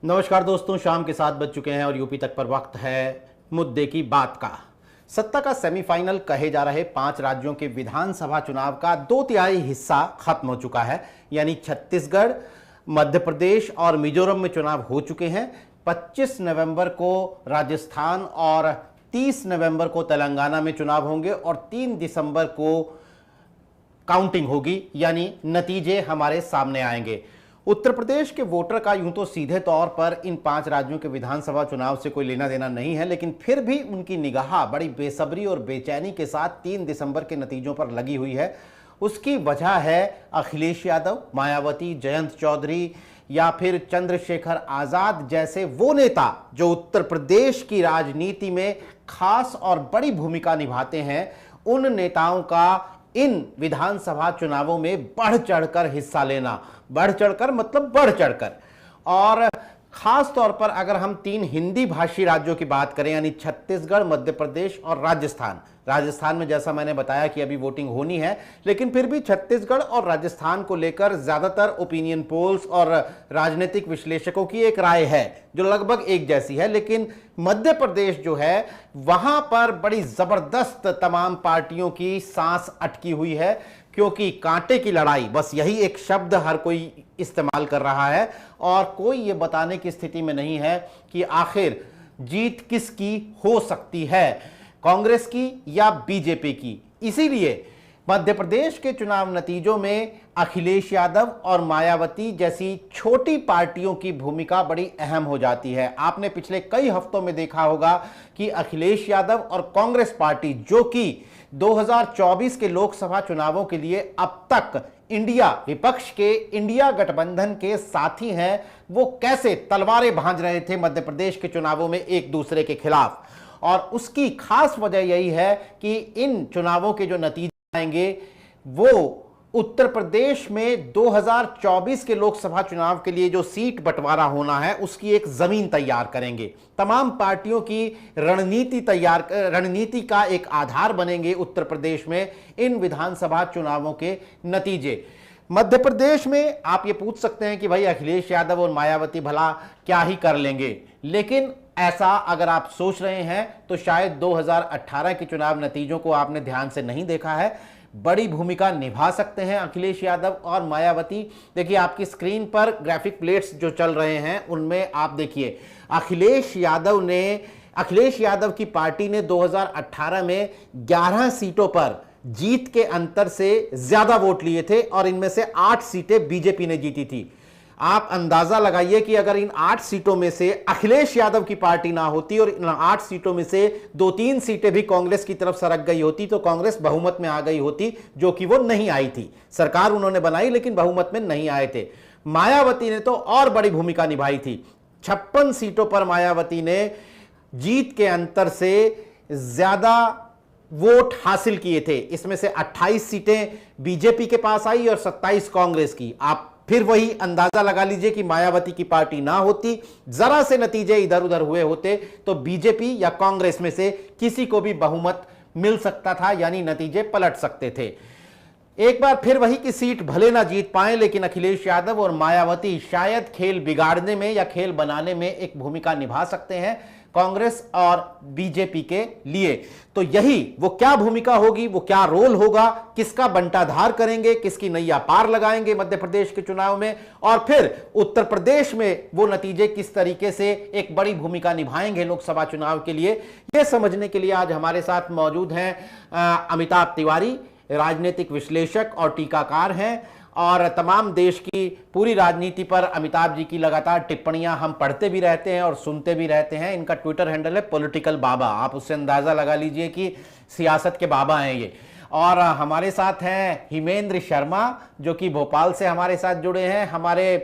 नमस्कार दोस्तों, शाम के 7 बज चुके हैं और यूपी तक पर वक्त है मुद्दे की बात का। सत्ता का सेमीफाइनल कहे जा रहे 5 राज्यों के विधानसभा चुनाव का 2/3 हिस्सा खत्म हो चुका है। यानी छत्तीसगढ़, मध्य प्रदेश और मिजोरम में चुनाव हो चुके हैं। 25 नवंबर को राजस्थान और 30 नवंबर को तेलंगाना में चुनाव होंगे और 3 दिसंबर को काउंटिंग होगी, यानी नतीजे हमारे सामने आएंगे। उत्तर प्रदेश के वोटर का यूं तो सीधे तौर पर इन 5 राज्यों के विधानसभा चुनाव से कोई लेना देना नहीं है, लेकिन फिर भी उनकी निगाह बड़ी बेसब्री और बेचैनी के साथ 3 दिसंबर के नतीजों पर लगी हुई है। उसकी वजह है अखिलेश यादव, मायावती, जयंत चौधरी या फिर चंद्रशेखर आजाद जैसे वो नेता जो उत्तर प्रदेश की राजनीति में खास और बड़ी भूमिका निभाते हैं। उन नेताओं का इन विधानसभा चुनावों में बढ़ चढ़कर हिस्सा लेना, बढ़ चढ़कर मतलब बढ़ चढ़कर, और खास तौर पर अगर हम 3 हिंदी भाषी राज्यों की बात करें यानी छत्तीसगढ़, मध्य प्रदेश और राजस्थान में जैसा मैंने बताया कि अभी वोटिंग होनी है, लेकिन फिर भी छत्तीसगढ़ और राजस्थान को लेकर ज्यादातर ओपिनियन पोल्स और राजनीतिक विश्लेषकों की एक राय है जो लगभग एक जैसी है। लेकिन मध्य प्रदेश जो है वहां पर बड़ी जबरदस्त तमाम पार्टियों की सांस अटकी हुई है, क्योंकि कांटे की लड़ाई, बस यही एक शब्द हर कोई इस्तेमाल कर रहा है और कोई ये बताने की स्थिति में नहीं है कि आखिर जीत किसकी हो सकती है, कांग्रेस की या बीजेपी की। इसीलिए मध्य प्रदेश के चुनाव नतीजों में अखिलेश यादव और मायावती जैसी छोटी पार्टियों की भूमिका बड़ी अहम हो जाती है। आपने पिछले कई हफ्तों में देखा होगा कि अखिलेश यादव और कांग्रेस पार्टी, जो कि 2024 के लोकसभा चुनावों के लिए अब तक इंडिया विपक्ष के इंडिया गठबंधन के साथी हैं, वो कैसे तलवारें भांज रहे थे मध्य प्रदेश के चुनावों में एक दूसरे के खिलाफ। और उसकी खास वजह यही है कि इन चुनावों के जो नतीजे आएंगे वो उत्तर प्रदेश में 2024 के लोकसभा चुनाव के लिए जो सीट बंटवारा होना है उसकी एक जमीन तैयार करेंगे। तमाम पार्टियों की रणनीति का एक आधार बनेंगे उत्तर प्रदेश में इन विधानसभा चुनावों के नतीजे। मध्य प्रदेश में आप ये पूछ सकते हैं कि भाई अखिलेश यादव और मायावती भला क्या ही कर लेंगे, लेकिन ऐसा अगर आप सोच रहे हैं तो शायद 2018 के चुनाव नतीजों को आपने ध्यान से नहीं देखा है। बड़ी भूमिका निभा सकते हैं अखिलेश यादव और मायावती। देखिए आपकी स्क्रीन पर ग्राफिक प्लेट्स जो चल रहे हैं उनमें आप देखिए अखिलेश यादव की पार्टी ने 2018 में 11 सीटों पर जीत के अंतर से ज्यादा वोट लिए थे और इनमें से 8 सीटें बीजेपी ने जीती थी। आप अंदाजा लगाइए कि अगर इन 8 सीटों में से अखिलेश यादव की पार्टी ना होती और इन 8 सीटों में से 2-3 सीटें भी कांग्रेस की तरफ सरक गई होती तो कांग्रेस बहुमत में आ गई होती, जो कि वो नहीं आई थी। सरकार उन्होंने बनाई लेकिन बहुमत में नहीं आए थे। मायावती ने तो और बड़ी भूमिका निभाई थी। 56 सीटों पर मायावती ने जीत के अंतर से ज्यादा वोट हासिल किए थे। इसमें से 28 सीटें बीजेपी के पास आई और 27 कांग्रेस की। आप फिर वही अंदाजा लगा लीजिए कि मायावती की पार्टी ना होती, जरा से नतीजे इधर उधर हुए होते तो बीजेपी या कांग्रेस में से किसी को भी बहुमत मिल सकता था, यानी नतीजे पलट सकते थे। एक बार फिर वही की सीट भले ना जीत पाए, लेकिन अखिलेश यादव और मायावती शायद खेल बिगाड़ने में या खेल बनाने में एक भूमिका निभा सकते हैं कांग्रेस और बीजेपी के लिए। तो यही वो क्या भूमिका होगी, वो क्या रोल होगा, किसका बंटाधार करेंगे, किसकी नैया पार लगाएंगे मध्य प्रदेश के चुनाव में, और फिर उत्तर प्रदेश में वो नतीजे किस तरीके से एक बड़ी भूमिका निभाएंगे लोकसभा चुनाव के लिए, यह समझने के लिए आज हमारे साथ मौजूद हैं अमिताभ तिवारी, राजनीतिक विश्लेषक और टीकाकार हैं, और तमाम देश की पूरी राजनीति पर अमिताभ जी की लगातार टिप्पणियां हम पढ़ते भी रहते हैं और सुनते भी रहते हैं। इनका ट्विटर हैंडल है पॉलिटिकल बाबा, आप उससे अंदाजा लगा लीजिए कि सियासत के बाबा हैं ये। और हमारे साथ हैं हिमेंद्र शर्मा जो कि भोपाल से हमारे साथ जुड़े हैं, हमारे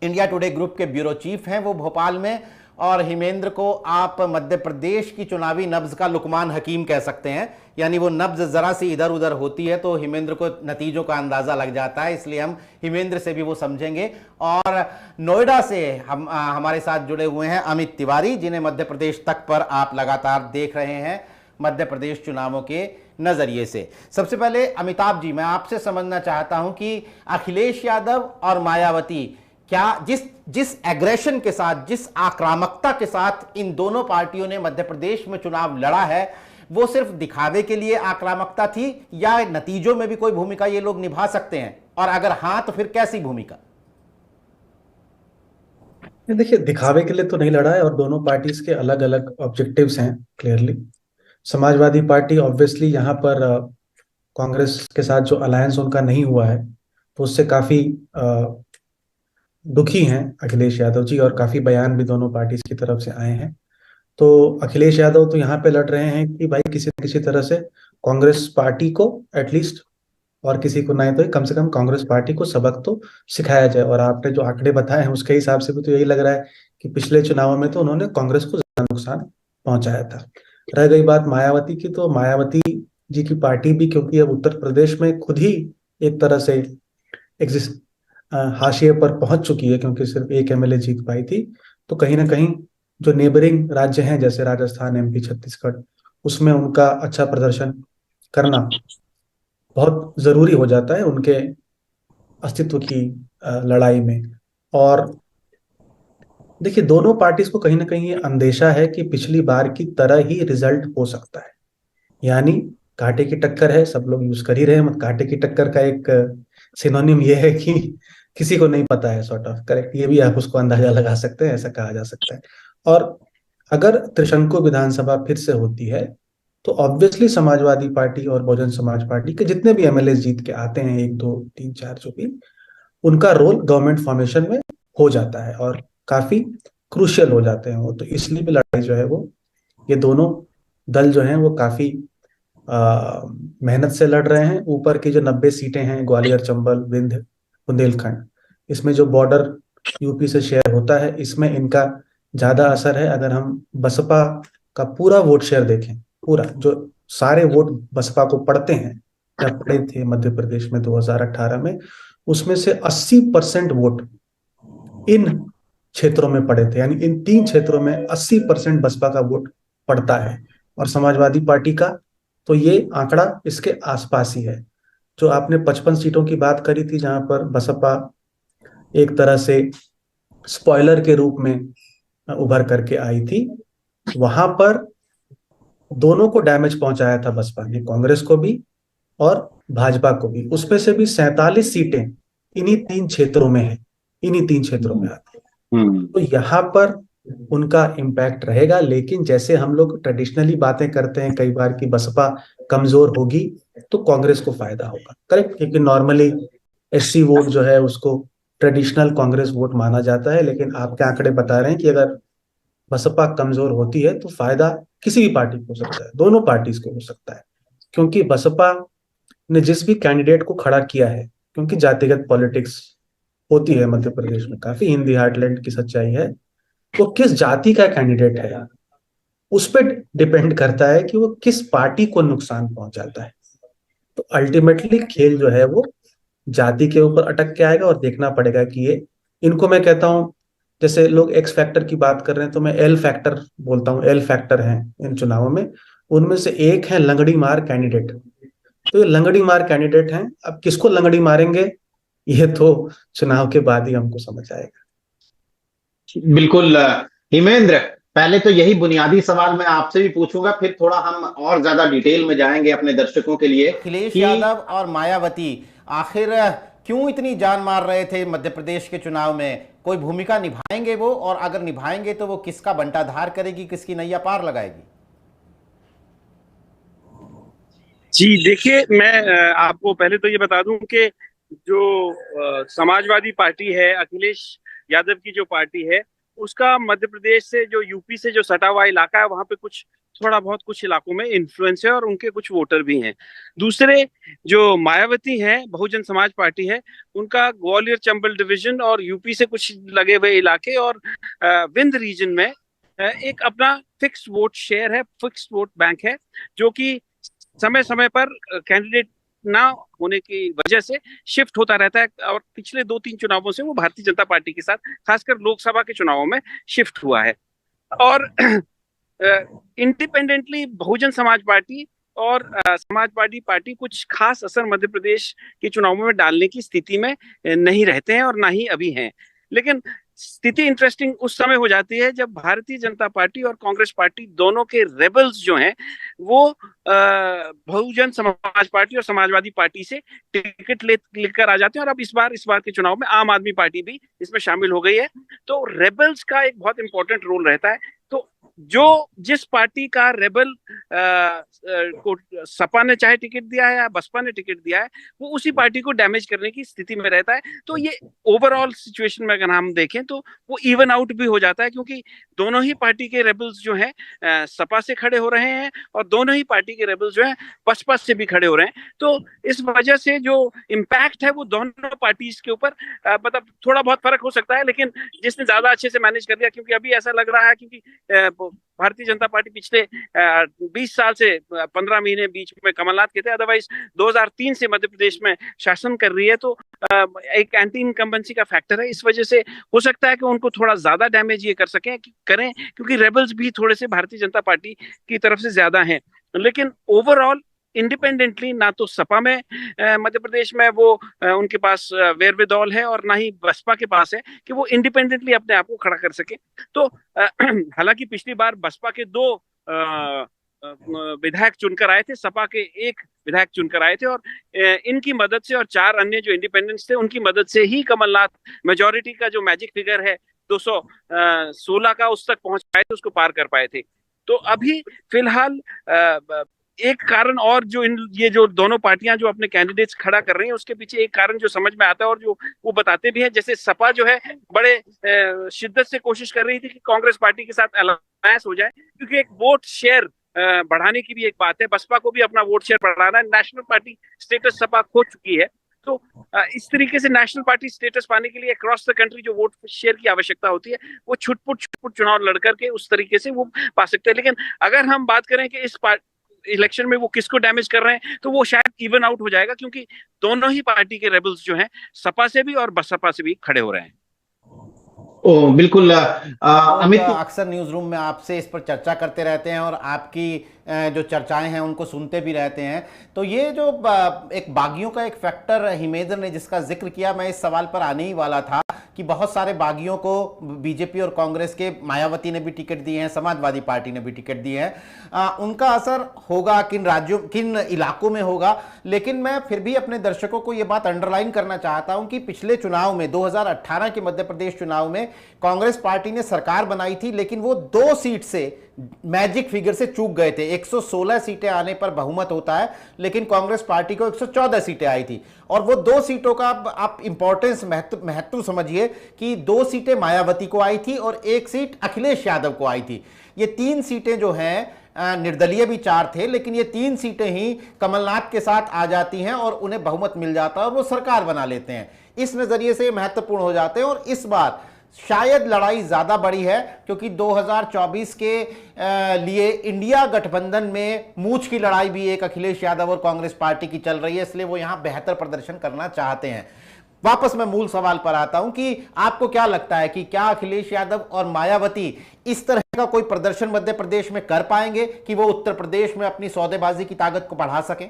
इंडिया टुडे ग्रुप के ब्यूरो चीफ हैं वो भोपाल में। और हिमेंद्र को आप मध्य प्रदेश की चुनावी नब्ज का लुकमान हकीम कह सकते हैं, यानी वो नब्ज जरा सी इधर उधर होती है तो हिमेंद्र को नतीजों का अंदाजा लग जाता है, इसलिए हम हिमेंद्र से भी वो समझेंगे। और नोएडा से हमारे साथ जुड़े हुए हैं अमित तिवारी, जिन्हें मध्य प्रदेश तक पर आप लगातार देख रहे हैं मध्य प्रदेश चुनावों के नजरिए से। सबसे पहले अमिताभ जी, मैं आपसे समझना चाहता हूं कि अखिलेश यादव और मायावती क्या जिस जिस एग्रेशन के साथ, जिस आक्रामकता के साथ इन दोनों पार्टियों ने मध्य प्रदेश में चुनाव लड़ा है, वो सिर्फ दिखावे के लिए आक्रामकता थी या नतीजों में भी कोई भूमिका ये लोग निभा सकते हैं, और अगर हां तो फिर कैसी भूमिका? देखिए, दिखावे के लिए तो नहीं लड़ा है, और दोनों पार्टीज के अलग अलग ऑब्जेक्टिव्स हैं क्लियरली। समाजवादी पार्टी ऑब्वियसली यहाँ पर कांग्रेस के साथ जो अलायंस उनका नहीं हुआ है, तो उससे काफी दुखी हैं अखिलेश यादव जी, और काफी बयान भी दोनों पार्टीज की तरफ से आए हैं। तो अखिलेश यादव तो यहाँ पे लड़ रहे हैं कि भाई किसी न किसी तरह से कांग्रेस पार्टी को एटलीस्ट, और किसी को नहीं तो कम से कम कांग्रेस पार्टी को सबक तो सिखाया जाए। और आपने जो आंकड़े बताए हैं उसके हिसाब से भी तो यही लग रहा है कि पिछले चुनावों में तो उन्होंने कांग्रेस को ज्यादा नुकसान पहुंचाया था। रह गई बात मायावती की, तो मायावती जी की पार्टी भी, क्योंकि अब उत्तर प्रदेश में खुद ही एक तरह से एग्जिस्ट हाशिए पर पहुंच चुकी है, क्योंकि सिर्फ एक एमएलए जीत पाई थी, तो कहीं ना कहीं जो नेबरिंग राज्य हैं जैसे राजस्थान, एमपी, छत्तीसगढ़, उसमें उनका अच्छा प्रदर्शन करना बहुत जरूरी हो जाता है उनके अस्तित्व की लड़ाई में। और देखिए, दोनों पार्टीज को कहीं ना कहीं ये अंदेशा है कि पिछली बार की तरह ही रिजल्ट हो सकता है। यानी कांटे की टक्कर है, सब लोग यूज कर ही रहे हैं, मत कांटे की टक्कर का एक सिनोनिम ये है कि किसी को नहीं पता है, सॉर्ट ऑफ करेक्ट, ये भी आप उसको अंदाजा लगा सकते हैं, ऐसा कहा जा सकता है। और अगर त्रिशंकु विधानसभा फिर से होती है, तो ऑब्वियसली समाजवादी पार्टी और बहुजन समाज पार्टी के जितने भी एमएलए जीत के आते हैं, एक दो तीन चार जो भी, उनका रोल गवर्नमेंट फॉर्मेशन में हो जाता है और काफी क्रूशियल हो जाते हैं वो। तो इसलिए भी लड़ाई जो है वो, ये दोनों दल जो हैं वो काफी मेहनत से लड़ रहे हैं। ऊपर की जो 90 सीटें हैं, ग्वालियर, चंबल, विंध्य, बुंदेलखंड, इसमें जो बॉर्डर यूपी से शेयर होता है, इसमें इनका ज्यादा असर है। अगर हम बसपा का पूरा वोट शेयर देखें, पूरा जो सारे वोट बसपा को पड़ते हैं या पड़े थे मध्य प्रदेश में 2018 में, उसमें से 80% वोट इन क्षेत्रों में पड़े थे। यानी इन तीन क्षेत्रों में 80% बसपा का वोट पड़ता है। और समाजवादी पार्टी का तो ये आंकड़ा इसके आसपास ही है। जो आपने 55 सीटों की बात करी थी, जहां पर बसपा एक तरह से स्पॉइलर के रूप में उभर करके आई थी, वहां पर दोनों को डैमेज पहुंचाया था बसपा ने, कांग्रेस को भी और भाजपा को भी। उसमें से भी 47 सीटें इन्हीं तीन क्षेत्रों में है, इन्हीं तीन क्षेत्रों में आती है। तो यहाँ पर उनका इम्पैक्ट रहेगा। लेकिन जैसे हम लोग ट्रेडिशनली बातें करते हैं कई बार कि बसपा कमजोर होगी तो कांग्रेस को फायदा होगा, करेक्ट, क्योंकि नॉर्मली एससी वोट जो है उसको ट्रेडिशनल कांग्रेस वोट माना जाता है। लेकिन आपके आंकड़े बता रहे हैं कि अगर बसपा कमजोर होती है तो फायदा किसी भी पार्टी को हो सकता है, दोनों पार्टीज को हो सकता है। क्योंकि बसपा ने जिस भी कैंडिडेट को खड़ा किया है, क्योंकि जातिगत पॉलिटिक्स होती है मध्य प्रदेश में, काफी हिंदी हार्टलैंड की सच्चाई है, वो किस जाति का कैंडिडेट है उस पर डिपेंड करता है कि वो किस पार्टी को नुकसान पहुंचाता है। तो अल्टीमेटली खेल जो है वो जाति के ऊपर अटक के आएगा, और देखना पड़ेगा कि ये, इनको मैं कहता हूँ, जैसे लोग एक्स फैक्टर की बात कर रहे हैं तो मैं एल फैक्टर बोलता हूँ। एल फैक्टर हैं इन चुनावों में, उनमें से एक है लंगड़ी मार कैंडिडेट। तो ये लंगड़ी मार कैंडिडेट हैं, अब किसको लंगड़ी मारेंगे ये तो चुनाव के बाद ही हमको समझ आएगा। बिल्कुल हिमेंद्र, पहले तो यही बुनियादी सवाल मैं आपसे भी पूछूंगा, फिर थोड़ा हम और ज्यादा डिटेल में जाएंगे अपने दर्शकों के लिए। अखिलेश यादव और मायावती आखिर क्यों इतनी जान मार रहे थे मध्य प्रदेश के चुनाव में? कोई भूमिका निभाएंगे वो, और अगर निभाएंगे तो वो किसका बंटाधार करेगी, किसकी नैया पार लगाएगी? जी देखिए, मैं आपको पहले तो ये बता दूं कि जो समाजवादी पार्टी है, अखिलेश यादव की जो पार्टी है, उसका मध्य प्रदेश से, जो यूपी से जो सटा हुआ इलाका है, वहां पे कुछ थोड़ा बहुत कुछ इलाकों में इन्फ्लुएंस है और उनके कुछ वोटर भी हैं। दूसरे जो मायावती हैं, बहुजन समाज पार्टी है, उनका ग्वालियर चंबल डिवीजन और यूपी से कुछ लगे हुए इलाके और विंध्य रीजन में एक अपना फिक्स वोट शेयर है, फिक्स वोट बैंक है, जो कि समय समय पर कैंडिडेट ना होने की वजह से शिफ्ट होता रहता है। और पिछले 2-3 चुनावों से वो भारतीय जनता पार्टी के साथ, खासकर लोकसभा के चुनावों में शिफ्ट हुआ है। और इंडिपेंडेंटली बहुजन समाज पार्टी और समाजवादी पार्टी कुछ खास असर मध्य प्रदेश के चुनावों में डालने की स्थिति में नहीं रहते हैं और ना ही अभी हैं। लेकिन स्थिति इंटरेस्टिंग उस समय हो जाती है जब भारतीय जनता पार्टी और कांग्रेस पार्टी दोनों के रेबल्स जो हैं वो बहुजन समाज पार्टी और समाजवादी पार्टी से टिकट लेकर आ जाते हैं। और अब इस बार के चुनाव में आम आदमी पार्टी भी इसमें शामिल हो गई है। तो रेबल्स का एक बहुत इंपॉर्टेंट रोल रहता है। तो जो जिस पार्टी का रेबल को सपा ने चाहे टिकट दिया है या बसपा ने टिकट दिया है, वो उसी पार्टी को डैमेज करने की स्थिति में रहता है। तो ये ओवरऑल सिचुएशन में अगर हम देखें तो वो इवन आउट भी हो जाता है, क्योंकि दोनों ही पार्टी के रेबल्स जो हैं सपा से खड़े हो रहे हैं और दोनों ही पार्टी के रेबल्स जो हैं बसपा से भी खड़े हो रहे हैं। तो इस वजह से जो इम्पैक्ट है वो दोनों पार्टीज के ऊपर मतलब थोड़ा बहुत फर्क हो सकता है, लेकिन जिसने ज्यादा अच्छे से मैनेज कर दिया, क्योंकि अभी ऐसा लग रहा है क्योंकि भारतीय जनता पार्टी पिछले 20 साल से 15 महीने बीच में कमलनाथ के थे, अदरवाइज 2003 से मध्य प्रदेश में शासन कर रही है। तो एक एंटी इनकम्बेंसी का फैक्टर है। इस वजह से हो सकता है कि उनको थोड़ा ज्यादा डैमेज ये करें, क्योंकि रेबल्स भी थोड़े से भारतीय जनता पार्टी की तरफ से ज्यादा हैं। लेकिन ओवरऑल इंडिपेंडेंटली ना तो सपा में मध्य प्रदेश में वो उनके पास वेरविदौल है और ना ही बसपा के पास है कि वो इंडिपेंडेंटली अपने आप को खड़ा कर सके। तो हालांकि पिछली बार बसपा के 2 विधायक चुनकर आए थे, सपा के 1 विधायक चुनकर आए थे, और इनकी मदद से और 4 अन्य जो इंडिपेंडेंट्स थे उनकी मदद से ही कमलनाथ मेजोरिटी का जो मैजिक फिगर है 216 का उस तक पहुंच पाए थे, उसको पार कर पाए थे। तो अभी फिलहाल एक कारण और जो ये जो दोनों पार्टियां जो अपने कैंडिडेट्स खड़ा कर रही हैं उसके पीछे एक कारण जो समझ में आता है और जो वो बताते भी हैं, जैसे सपा जो है बड़े शिद्दत से कोशिश कर रही थी कि कांग्रेस पार्टी के साथ अलायंस हो जाए, क्योंकि एक वोट शेयर बढ़ाने की भी एक बात है। बसपा को भी अपना वोट शेयर बढ़ाना है। नेशनल पार्टी स्टेटस सपा खो चुकी है, तो इस तरीके से नेशनल पार्टी स्टेटस पाने के लिए अक्रॉस द कंट्री जो वोट शेयर की आवश्यकता होती है वो छुटपुट चुनाव लड़कर के उस तरीके से वो पा सकते हैं। लेकिन अगर हम बात करें कि इस इलेक्शन में वो किसको डैमेज कर रहे हैं, तो वो शायद इवन आउट हो जाएगा, क्योंकि दोनों ही पार्टी के रेबल्स जो हैं सपा से भी और बसपा से भी खड़े हो रहे हैं। ओ बिल्कुल अमित, अमित, अक्सर न्यूज रूम में आपसे इस पर चर्चा करते रहते हैं और आपकी जो चर्चाएं हैं उनको सुनते भी रहते हैं। तो ये जो एक बागियों का एक फैक्टर हिमेंद्र ने जिसका जिक्र किया, मैं इस सवाल पर आने ही वाला था कि बहुत सारे बागियों को बीजेपी और कांग्रेस के मायावती ने भी टिकट दिए हैं, समाजवादी पार्टी ने भी टिकट दिए हैं। उनका असर होगा किन राज्यों किन इलाकों में होगा, लेकिन मैं फिर भी अपने दर्शकों को यह बात अंडरलाइन करना चाहता हूं कि पिछले चुनाव में 2018 के मध्य प्रदेश चुनाव में कांग्रेस पार्टी ने सरकार बनाई थी, लेकिन वो 2 सीट से मैजिक फिगर से चूक गए थे। 116 सीटें आने पर बहुमत होता है, लेकिन कांग्रेस पार्टी को 114 सीटें आई थी। और वो 2 सीटों का आप इंपॉर्टेंस महत्व समझिए कि 2 सीटें मायावती को आई थी और 1 सीट अखिलेश यादव को आई थी। ये 3 सीटें जो हैं, निर्दलीय भी 4 थे, लेकिन ये 3 सीटें ही कमलनाथ के साथ आ जाती हैं और उन्हें बहुमत मिल जाता है और वो सरकार बना लेते हैं। इस नजरिए से महत्वपूर्ण हो जाते हैं। और इस बार शायद लड़ाई ज्यादा बड़ी है, क्योंकि 2024 के लिए इंडिया गठबंधन में मूंछ की लड़ाई भी एक अखिलेश यादव और कांग्रेस पार्टी की चल रही है, इसलिए वो यहां बेहतर प्रदर्शन करना चाहते हैं। वापस मैं मूल सवाल पर आता हूं कि आपको क्या लगता है कि क्या अखिलेश यादव और मायावती इस तरह का कोई प्रदर्शन मध्य प्रदेश में कर पाएंगे कि वो उत्तर प्रदेश में अपनी सौदेबाजी की ताकत को बढ़ा सकें?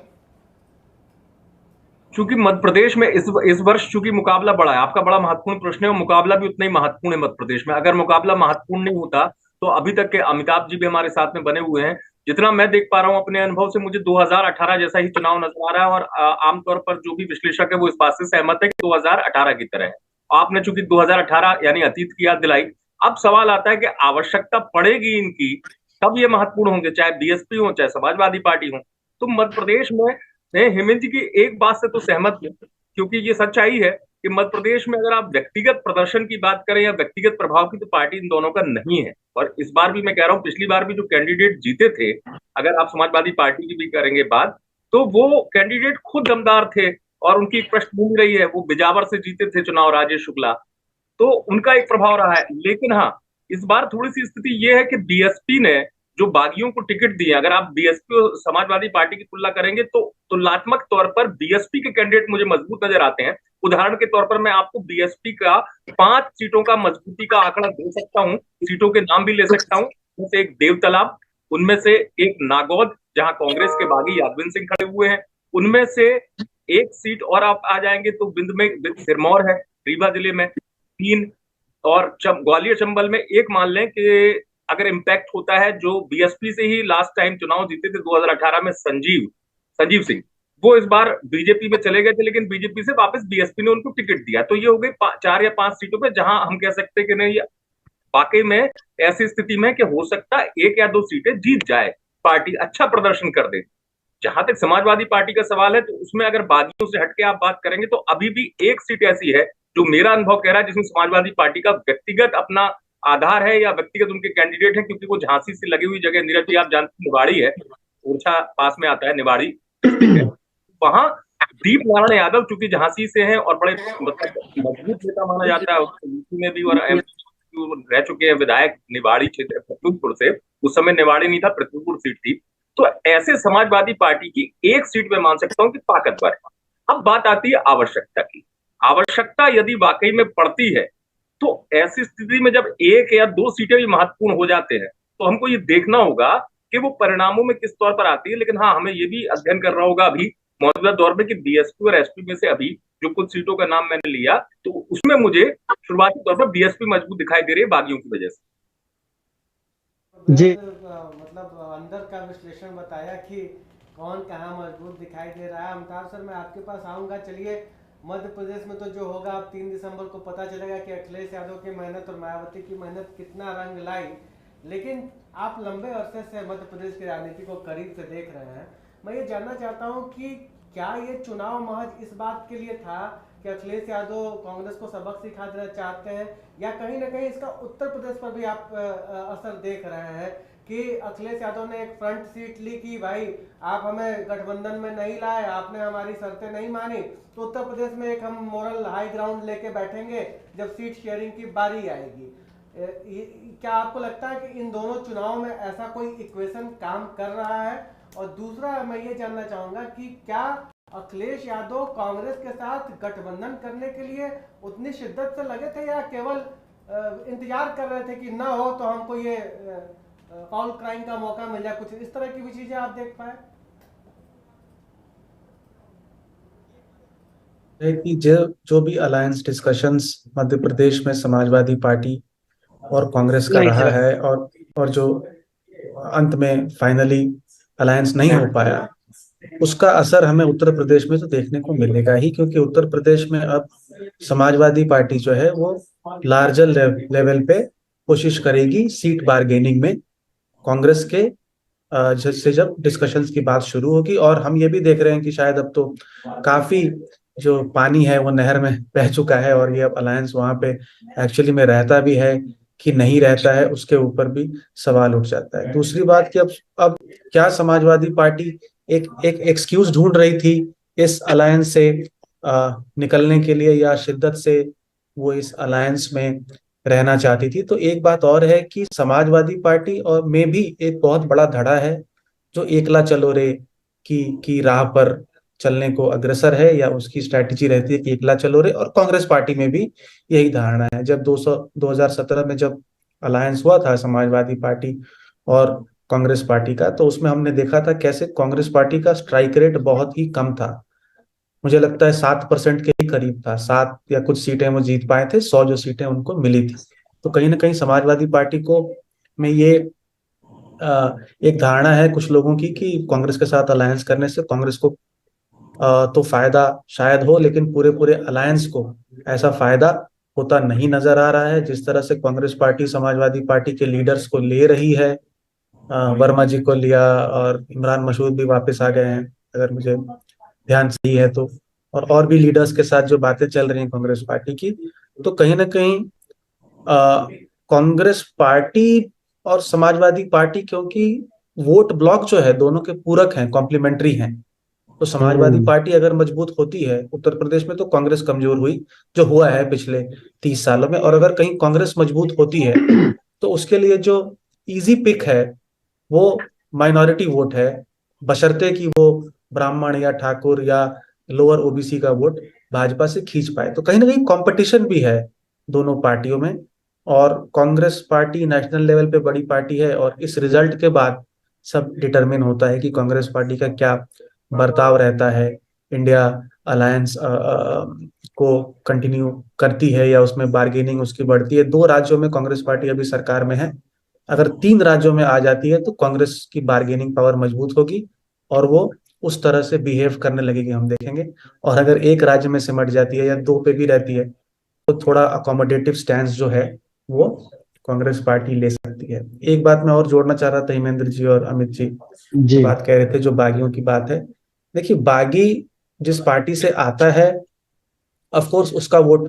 चूंकि मध्य प्रदेश में इस वर्ष चूंकि मुकाबला बड़ा है, आपका बड़ा महत्वपूर्ण प्रश्न है, और मुकाबला भी उतना ही महत्वपूर्ण है मध्य प्रदेश में। अगर मुकाबला महत्वपूर्ण नहीं होता तो अभी तक के अमिताभ जी भी हमारे साथ में बने हुए हैं। जितना मैं देख पा रहा हूं अपने अनुभव से, मुझे 2018 जैसा ही चुनाव नजर आ रहा है, और आमतौर पर जो भी विश्लेषक है वो इस बात से सहमत है कि 2018 की तरह है। आपने चूंकि 2018 यानी अतीत की याद दिलाई, अब सवाल आता है कि आवश्यकता पड़ेगी इनकी तब ये महत्वपूर्ण होंगे, चाहे बीएसपी हो चाहे समाजवादी पार्टी हो। तो मध्य प्रदेश में हेमंत जी की एक बात से तो सहमत हूं, क्योंकि ये सच्चाई है कि मध्य प्रदेश में अगर आप व्यक्तिगत प्रदर्शन की बात करें या व्यक्तिगत प्रभाव की, तो पार्टी इन दोनों का नहीं है। और इस बार भी मैं कह रहा हूं, पिछली बार भी जो कैंडिडेट जीते थे, अगर आप समाजवादी पार्टी की भी करेंगे बात, तो वो कैंडिडेट खुद दमदार थे और उनकी एक पृष्ठभूमि रही है। वो बिजावर से जीते थे चुनाव, राजेश शुक्ला, तो उनका एक प्रभाव रहा है। लेकिन हाँ, इस बार थोड़ी सी स्थिति ये है कि बीएसपी ने जो बागियों को टिकट दिए, अगर आप बीएसपी और समाजवादी पार्टी की तुलना करेंगे तो तुलनात्मक तौर पर बीएसपी के कैंडिडेट मुझे मजबूत नजर आते हैं। उदाहरण के तौर पर मैं आपको बीएसपी का 5 सीटों का मजबूती का आंकड़ा दे सकता हूं, सीटों के नाम भी ले सकता हूं। उनमें से एक देवतालाब, उनमें से एक नागौद जहां कांग्रेस के बागी यादविंद सिंह खड़े हुए हैं, उनमें से एक सीट और आप आ जाएंगे तो बिंद में सिरमौर है रीवा जिले में, 3 और ग्वालियर चंबल में एक मान लें कि अगर इम्पैक्ट होता है, जो बीएसपी से ही लास्ट टाइम चुनाव जीते थे 2018 में, संजीव सिंह, वो इस बार बीजेपी में चले गए थे, लेकिन बीजेपी से वापस बीएसपी ने उनको टिकट दिया। तो ये हो गई 4 या 5 सीटों पे जहां हम कह सकते हैं कि नहीं, वाकई में ऐसी स्थिति में कि हो सकता है 1 या 2 सीटें जीत जाए, पार्टी अच्छा प्रदर्शन कर दे। जहां तक समाजवादी पार्टी का सवाल है, तो उसमें अगर बागियों से हटके आप बात करेंगे तो अभी भी एक सीट ऐसी है जो मेरा अनुभव कह रहा है जिसमें समाजवादी पार्टी का व्यक्तिगत अपना आधार है या व्यक्तिगत उनके कैंडिडेट है, क्योंकि वो झांसी से लगी हुई जगह, नीरज जी आप जानते हैं निवाड़ी है, ओरछा पास में आता है, निवाड़ी डिस्ट्रिक्ट है, वहां दीप नारायण यादव चूंकि झांसी से हैं और बड़े मजबूत नेता माना जाता है, यूपी में भी और रह चुके हैं विधायक निवाड़ी क्षेत्र पृथ्वीपुर से, उस समय निवाड़ी नहीं था, पृथ्वीपुर सीट थी। तो ऐसे समाजवादी पार्टी की एक सीट में मान सकता हूं कि ताकतवर। अब बात आती है आवश्यकता की। आवश्यकता यदि वाकई में पड़ती है तो ऐसी स्थिति में जब 1 या 2 सीटें भी महत्वपूर्ण हो जाते हैं तो हमको ये देखना होगा कि वो परिणामों में किस तौर पर आती है। लेकिन हाँ, हमें ये भी अध्ययन करना होगा अभी मौजूदा दौर में कि बीएसपी और एसपी में से अभी जो कुछ सीटों का नाम मैंने लिया, तो उसमें मुझे शुरुआती तौर पर बीएसपी मजबूत दिखाई दे रही है बागियों की वजह से। जी मतलब अंदर का विश्लेषण बताया कि कौन कहाँ मजबूत दिखाई दे रहा है। अमिताभ सर, मैं आपके पास आऊँगा। चलिए, मध्य प्रदेश में तो जो होगा अब 3 दिसंबर को पता चलेगा कि अखिलेश यादव की मेहनत और मायावती की मेहनत कितना रंग लाई। लेकिन आप लंबे अरसे से मध्य प्रदेश की राजनीति को करीब से देख रहे हैं। मैं ये जानना चाहता हूँ कि क्या ये चुनाव महज इस बात के लिए था कि अखिलेश यादव कांग्रेस को सबक सिखा देना चाहते हैं, या कहीं ना कहीं इसका उत्तर प्रदेश पर भी आप असर देख रहे हैं कि अखिलेश यादव ने एक फ्रंट सीट ली कि भाई आप हमें गठबंधन में नहीं लाए, आपने हमारी शर्तें नहीं मानी, तो उत्तर प्रदेश में एक हम मोरल हाई ग्राउंड लेके बैठेंगे जब सीट शेयरिंग की बारी आएगी। क्या आपको लगता है कि इन दोनों चुनावों में ऐसा कोई इक्वेशन काम कर रहा है? और दूसरा मैं ये जानना चाहूंगा कि क्या अखिलेश यादव कांग्रेस के साथ गठबंधन करने के लिए उतनी शिद्दत से लगे थे, या केवल इंतजार कर रहे थे कि ना हो तो हमको ये फाउल क्राइम का मौका मिल जाए? कुछ इस तरह की भी चीजें आप देख पाए? कि जो भी अलायंस डिस्कशंस मध्य प्रदेश में समाजवादी पार्टी और कांग्रेस का नहीं रहा सर। है, और जो अंत में फाइनली अलायंस नहीं हो पाया, उसका असर हमें उत्तर प्रदेश में तो देखने को मिलेगा ही, क्योंकि उत्तर प्रदेश में अब समाजवादी पार्टी जो है वो लार्जर लेवल पे कोशिश करेगी सीट बारगेनिंग में कांग्रेस के से जब डिस्कशंस की बात शुरू होगी। और हम ये भी देख रहे हैं कि शायद अब तो काफी जो पानी है वो नहर में बह चुका है, और ये अब अलायंस वहां पे एक्चुअली में रहता भी है कि नहीं रहता है, उसके ऊपर भी सवाल उठ जाता है। दूसरी बात कि अब क्या समाजवादी पार्टी एक एक एक्सक्यूज ढूंढ रही थी इस अलायंस से निकलने के लिए, या शिद्दत से वो इस अलायंस में रहना चाहती थी? तो एक बात और है कि समाजवादी पार्टी और में भी एक बहुत बड़ा धड़ा है जो एकला चलो रे की राह पर चलने को अग्रसर है, या उसकी स्ट्रैटेजी रहती है कि एकला चलो रे। और कांग्रेस पार्टी में भी यही धारणा है। जब 2017 में जब अलायंस हुआ था समाजवादी पार्टी और कांग्रेस पार्टी का, तो उसमें हमने देखा था कैसे कांग्रेस पार्टी का स्ट्राइक रेट बहुत ही कम था। मुझे लगता है 7% के ही करीब था, 7 या कुछ सीटें वो जीत पाए थे, 100 जो सीटें उनको मिली थी। तो कहीं ना कहीं समाजवादी पार्टी को में ये एक धारणा है कुछ लोगों की कि कांग्रेस के साथ अलायंस करने से कांग्रेस को तो फायदा शायद हो, लेकिन पूरे पूरे अलायंस को ऐसा फायदा होता नहीं नजर आ रहा है। जिस तरह से कांग्रेस पार्टी समाजवादी पार्टी के लीडर्स को ले रही है, वर्मा जी को लिया और इमरान मसूद भी वापस आ गए हैं अगर मुझे ध्यान सही है तो, और भी लीडर्स के साथ जो बातें चल रही हैं कांग्रेस पार्टी की, तो कहीं ना कहीं कांग्रेस पार्टी और समाजवादी पार्टी, क्योंकि वोट ब्लॉक जो है दोनों के पूरक हैं, कॉम्प्लीमेंट्री हैं, तो समाजवादी पार्टी अगर मजबूत होती है उत्तर प्रदेश में तो कांग्रेस कमजोर हुई, जो हुआ है पिछले 30 सालों में। और अगर कहीं कांग्रेस मजबूत होती है तो उसके लिए जो इजी पिक है वो माइनॉरिटी वोट है, बशर्ते कि वो ब्राह्मण या ठाकुर या लोअर ओबीसी का वोट भाजपा से खींच पाए। तो कहीं ना कहीं कंपटीशन भी है दोनों पार्टियों में, और कांग्रेस पार्टी नेशनल लेवल पे बड़ी पार्टी है, और इस रिजल्ट के बाद सब डिटरमिन होता है कि कांग्रेस पार्टी का क्या बर्ताव रहता है इंडिया अलायंस को कंटिन्यू करती है या उसमें बार्गेनिंग उसकी बढ़ती है। 2 राज्यों में कांग्रेस पार्टी अभी सरकार में है, अगर 3 राज्यों में आ जाती है तो कांग्रेस की बार्गेनिंग पावर मजबूत होगी और वो उस तरह से बिहेव करने लगेगी, हम देखेंगे। और अगर एक राज्य में सिमट जाती है या 2 पे भी रहती है तो थोड़ा अकोमोडेटिव स्टैंड जो है वो कांग्रेस पार्टी ले सकती है। एक बात मैं और जोड़ना चाह रहा था, हेमेंद्र जी और अमित जी जो जी। बात कह रहे थे, जो बागियों की बात है। देखिए, बागी जिस पार्टी से आता है ऑफ कोर्स उसका वोट,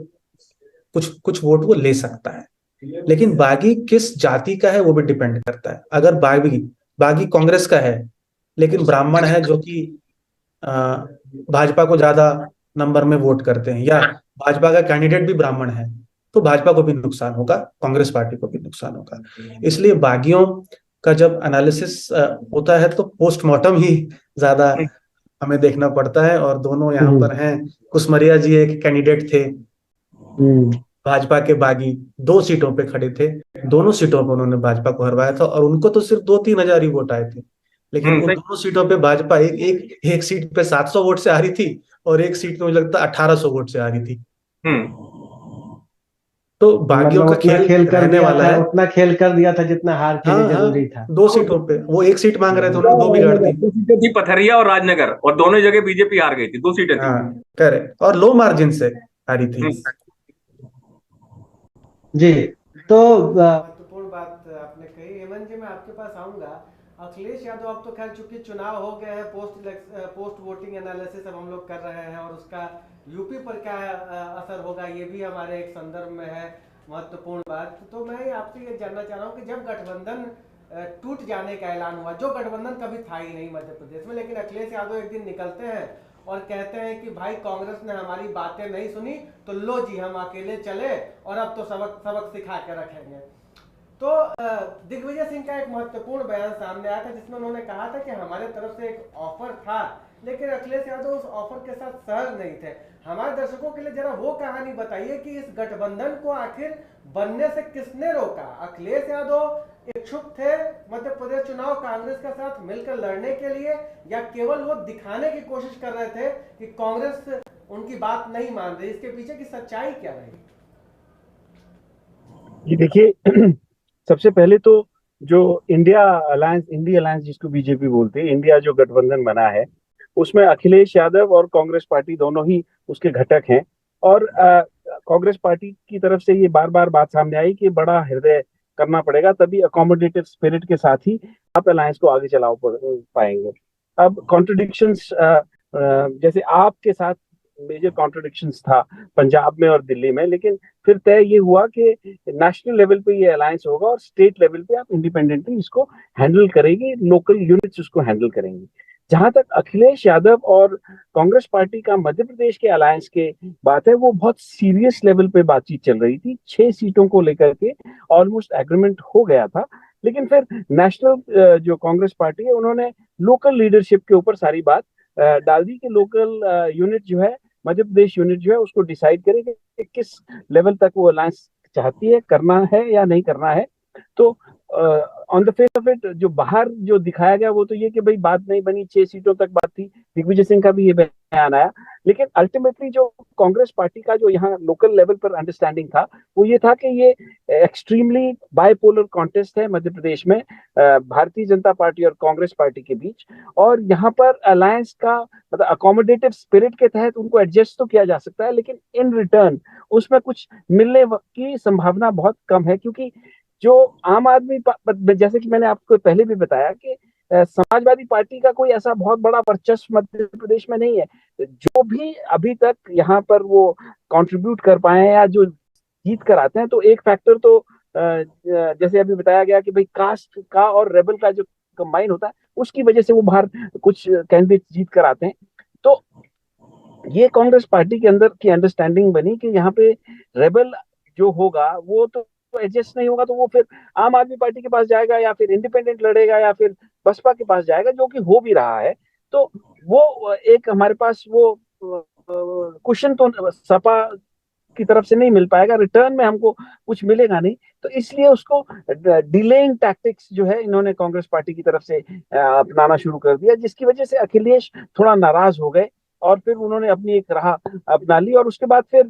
कुछ कुछ वोट वो ले सकता है, लेकिन बागी किस जाति का है वो भी डिपेंड करता है। अगर बागी बागी कांग्रेस का है लेकिन ब्राह्मण है जो कि अ, भाजपा को ज्यादा नंबर में वोट करते हैं, या भाजपा का कैंडिडेट भी ब्राह्मण है, तो भाजपा को भी नुकसान होगा, कांग्रेस पार्टी को भी नुकसान होगा। इसलिए बागियों का जब एनालिसिस होता है तो पोस्टमार्टम ही ज्यादा हमें देखना पड़ता है। और दोनों यहाँ हम्म। पर हैं, कुशमरिया जी एक कैंडिडेट थे हम्म। भाजपा के, बागी 2 सीटों पे खड़े थे, दोनों सीटों पे उन्होंने भाजपा को हरवाया था और उनको तो सिर्फ 2-3 हजार ही वोट आए थे। लेकिन उन सही। दोनों सीटों पे भाजपा एक सीट पे 700 वोट से आ रही थी और एक सीट पे मुझे लगता है 1800 वोट से आ रही थी। हम्म। तो बागियों मतलब का उतना खेल खेल कर रहने दिया वाला था, है। उतना खेल कर दिया था जितना हार के लिए हाँ हाँ, जरूरी था। 2 सीटों पे वो 1 सीट मांग रहे थे, उन्होंने 2 बिगाड़ दी। 2 सीटें थी, पथरिया और राजनगर, और दोनों जगह बीजेपी हार गई थी, 2 सीटें थी। हाँ करेक्ट, और लो मार्जिन से हारी थी। जी। तो महत्वपूर्ण बात आपने कही। हेमंत जी, मैं आपके पास आऊंगा। अखिलेश यादव, अब तो खैर चूंकि चुनाव हो गए हैं, पोस्ट वोटिंग एनालिसिस अब हम लोग कर रहे हैं और उसका यूपी पर क्या असर होगा ये भी हमारे एक संदर्भ में है महत्वपूर्ण बात। तो मैं आपसे ये जानना चाह रहा हूँ कि जब गठबंधन टूट जाने का ऐलान हुआ, जो गठबंधन कभी था ही नहीं मध्य प्रदेश में, लेकिन अखिलेश यादव एक दिन निकलते हैं और कहते हैं कि भाई कांग्रेस ने हमारी बातें नहीं सुनी तो लो जी हम अकेले चले और अब तो सबक सबक सिखा के रखेंगे। तो दिग्विजय सिंह का एक महत्वपूर्ण बयान सामने आया था जिसमें उन्होंने कहा था कि हमारे तरफ से एक ऑफर था लेकिन अखिलेश यादव उस ऑफर के साथ सहज नहीं थे। हमारे दर्शकों के लिए जरा वो कहानी बताइए कि इस गठबंधन को आखिर बनने से किसने रोका? अखिलेश यादव इच्छुक थे मध्य प्रदेश चुनाव कांग्रेस के साथ मिलकर लड़ने के लिए, या केवल वो दिखाने की कोशिश कर रहे थे कि कांग्रेस उनकी बात नहीं मान रही? इसके पीछे की सच्चाई क्या रही? ये देखिए, सबसे पहले तो जो इंडिया अलायंस जिसको बीजेपी बोलते हैं, इंडिया जो गठबंधन बना है उसमें अखिलेश यादव और कांग्रेस पार्टी दोनों ही उसके घटक हैं। और कांग्रेस पार्टी की तरफ से ये बार बार बात सामने आई कि बड़ा हृदय करना पड़ेगा, तभी अकोमोडेटिव स्पिरिट के साथ ही आप अलायंस को आगे चला पाएंगे। अब कॉन्ट्रडिक्शंस, जैसे आपके साथ मेजर कॉन्ट्रडिक्शंस था पंजाब में और दिल्ली में, लेकिन फिर तय ये हुआ कि नेशनल लेवल पे ये अलायंस होगा और स्टेट लेवल पे आप इंडिपेंडेंटली इसको हैंडल करेंगे, लोकल यूनिट्स उसको हैंडल करेंगे। जहां तक अखिलेश यादव और कांग्रेस पार्टी का मध्य प्रदेश के अलायंस के बात है, वो बहुत सीरियस लेवल पे बातचीत चल रही थी। 6 सीटों को लेकर के ऑलमोस्ट एग्रीमेंट हो गया था, लेकिन फिर नेशनल जो कांग्रेस पार्टी है उन्होंने लोकल लीडरशिप के ऊपर सारी बात डाल दी कि लोकल यूनिट जो है, मध्य प्रदेश यूनिट जो है, उसको डिसाइड करेगी कि किस लेवल तक वो अलायंस चाहती है, करना है या नहीं करना है। तो on the face of it जो बाहर जो दिखाया गया वो तो ये कि भाई बात नहीं बनी, 6 सीटों तक बात थी, दिग्विजय सिंह का भी ये बयान आया। लेकिन अल्टीमेटली जो कांग्रेस पार्टी का जो यहाँ लोकल लेवल पर अंडरस्टैंडिंग था वो ये था कि ये एक्सट्रीमली बाइपोलर कॉन्टेस्ट है मध्य प्रदेश में, भारतीय जनता पार्टी और कांग्रेस पार्टी के बीच, और यहाँ पर अलायंस का मतलब अकोमोडेटिव स्पिरिट के तहत उनको एडजस्ट तो किया जा सकता है, लेकिन इन रिटर्न उसमें कुछ मिलने की संभावना बहुत कम है। क्योंकि जो आम आदमी, जैसे कि मैंने आपको पहले भी बताया कि समाजवादी पार्टी का कोई ऐसा बहुत बड़ा वर्चस्व मध्य प्रदेश में नहीं है। जो भी अभी तक यहाँ पर वो कंट्रीब्यूट कर पाए हैं या जो जीत कर आते हैं, तो एक फैक्टर तो जैसे अभी बताया गया कि भाई कास्ट का और रेबल का जो कंबाइन होता है उसकी वजह से वो बाहर कुछ कैंडिडेट जीत कर आते हैं। तो ये कांग्रेस पार्टी के अंदर की अंडरस्टैंडिंग बनी कि यहाँ पे रेबल जो होगा वो तो एडजस्ट नहीं होगा, तो वो फिर आम आदमी पार्टी के पास जाएगा या फिर इंडिपेंडेंट लड़ेगा या फिर बसपा के पास जाएगा, जो कि हो भी रहा है। तो वो एक हमारे पास वो क्वेश्चन तो सपा की तरफ से नहीं मिल पाएगा, रिटर्न में हमको कुछ मिलेगा नहीं। तो इसलिए उसको डिलेइंग टैक्टिक्स जो है इन्होंने कांग्रेस पार्टी की तरफ से अपनाना शुरू कर दिया, जिसकी वजह से अखिलेश थोड़ा नाराज हो गए और फिर उन्होंने अपनी एक राह अपना ली। और उसके बाद फिर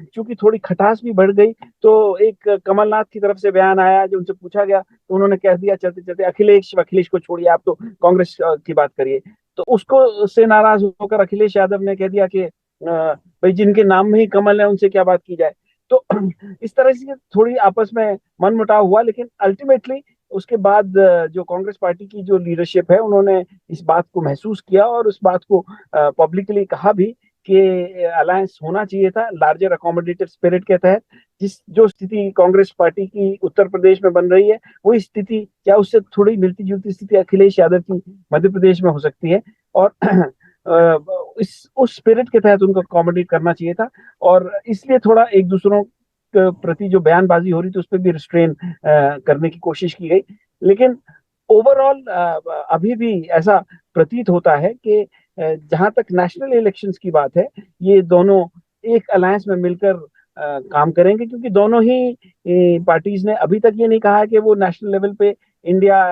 चूंकि थोड़ी खटास भी बढ़ गई, तो एक कमलनाथ की तरफ से बयान आया, जो उनसे पूछा गया तो उन्होंने कह दिया चलते चलते, अखिलेश को छोड़िए, आप तो कांग्रेस की बात करिए। तो उसको से नाराज होकर अखिलेश यादव ने कह दिया कि भाई जिनके नाम में ही कमल है उनसे क्या बात की जाए। तो इस तरह से थोड़ी आपस में मनमुटाव हुआ, लेकिन अल्टीमेटली उसके बाद जो कांग्रेस पार्टी की जो लीडरशिप है, उन्होंने इस बात को महसूस किया और उस बात को पब्लिकली कहा भी कि अलायंस होना चाहिए था लार्जर अकोमोडेटिव स्पिरिट के तहत। जो स्थिति कांग्रेस पार्टी की उत्तर प्रदेश में बन रही है, वही स्थिति क्या उससे थोड़ी मिलती जुलती स्थिति अखिलेश यादव की मध्य प्रदेश में हो सकती है। और उस स्पिरिट के तहत उनको अकोमोडेट करना चाहिए था, और इसलिए थोड़ा एक दूसरों के प्रति जो बयानबाजी हो रही थी उस पर भी रिस्ट्रेन करने की कोशिश की गई। लेकिन ओवरऑल अभी भी ऐसा प्रतीत होता है कि जहां तक नेशनल इलेक्शंस की बात है, ये दोनों एक अलायंस में मिलकर काम करेंगे, क्योंकि दोनों ही पार्टीज ने अभी तक ये नहीं कहा है कि वो नेशनल लेवल पे इंडिया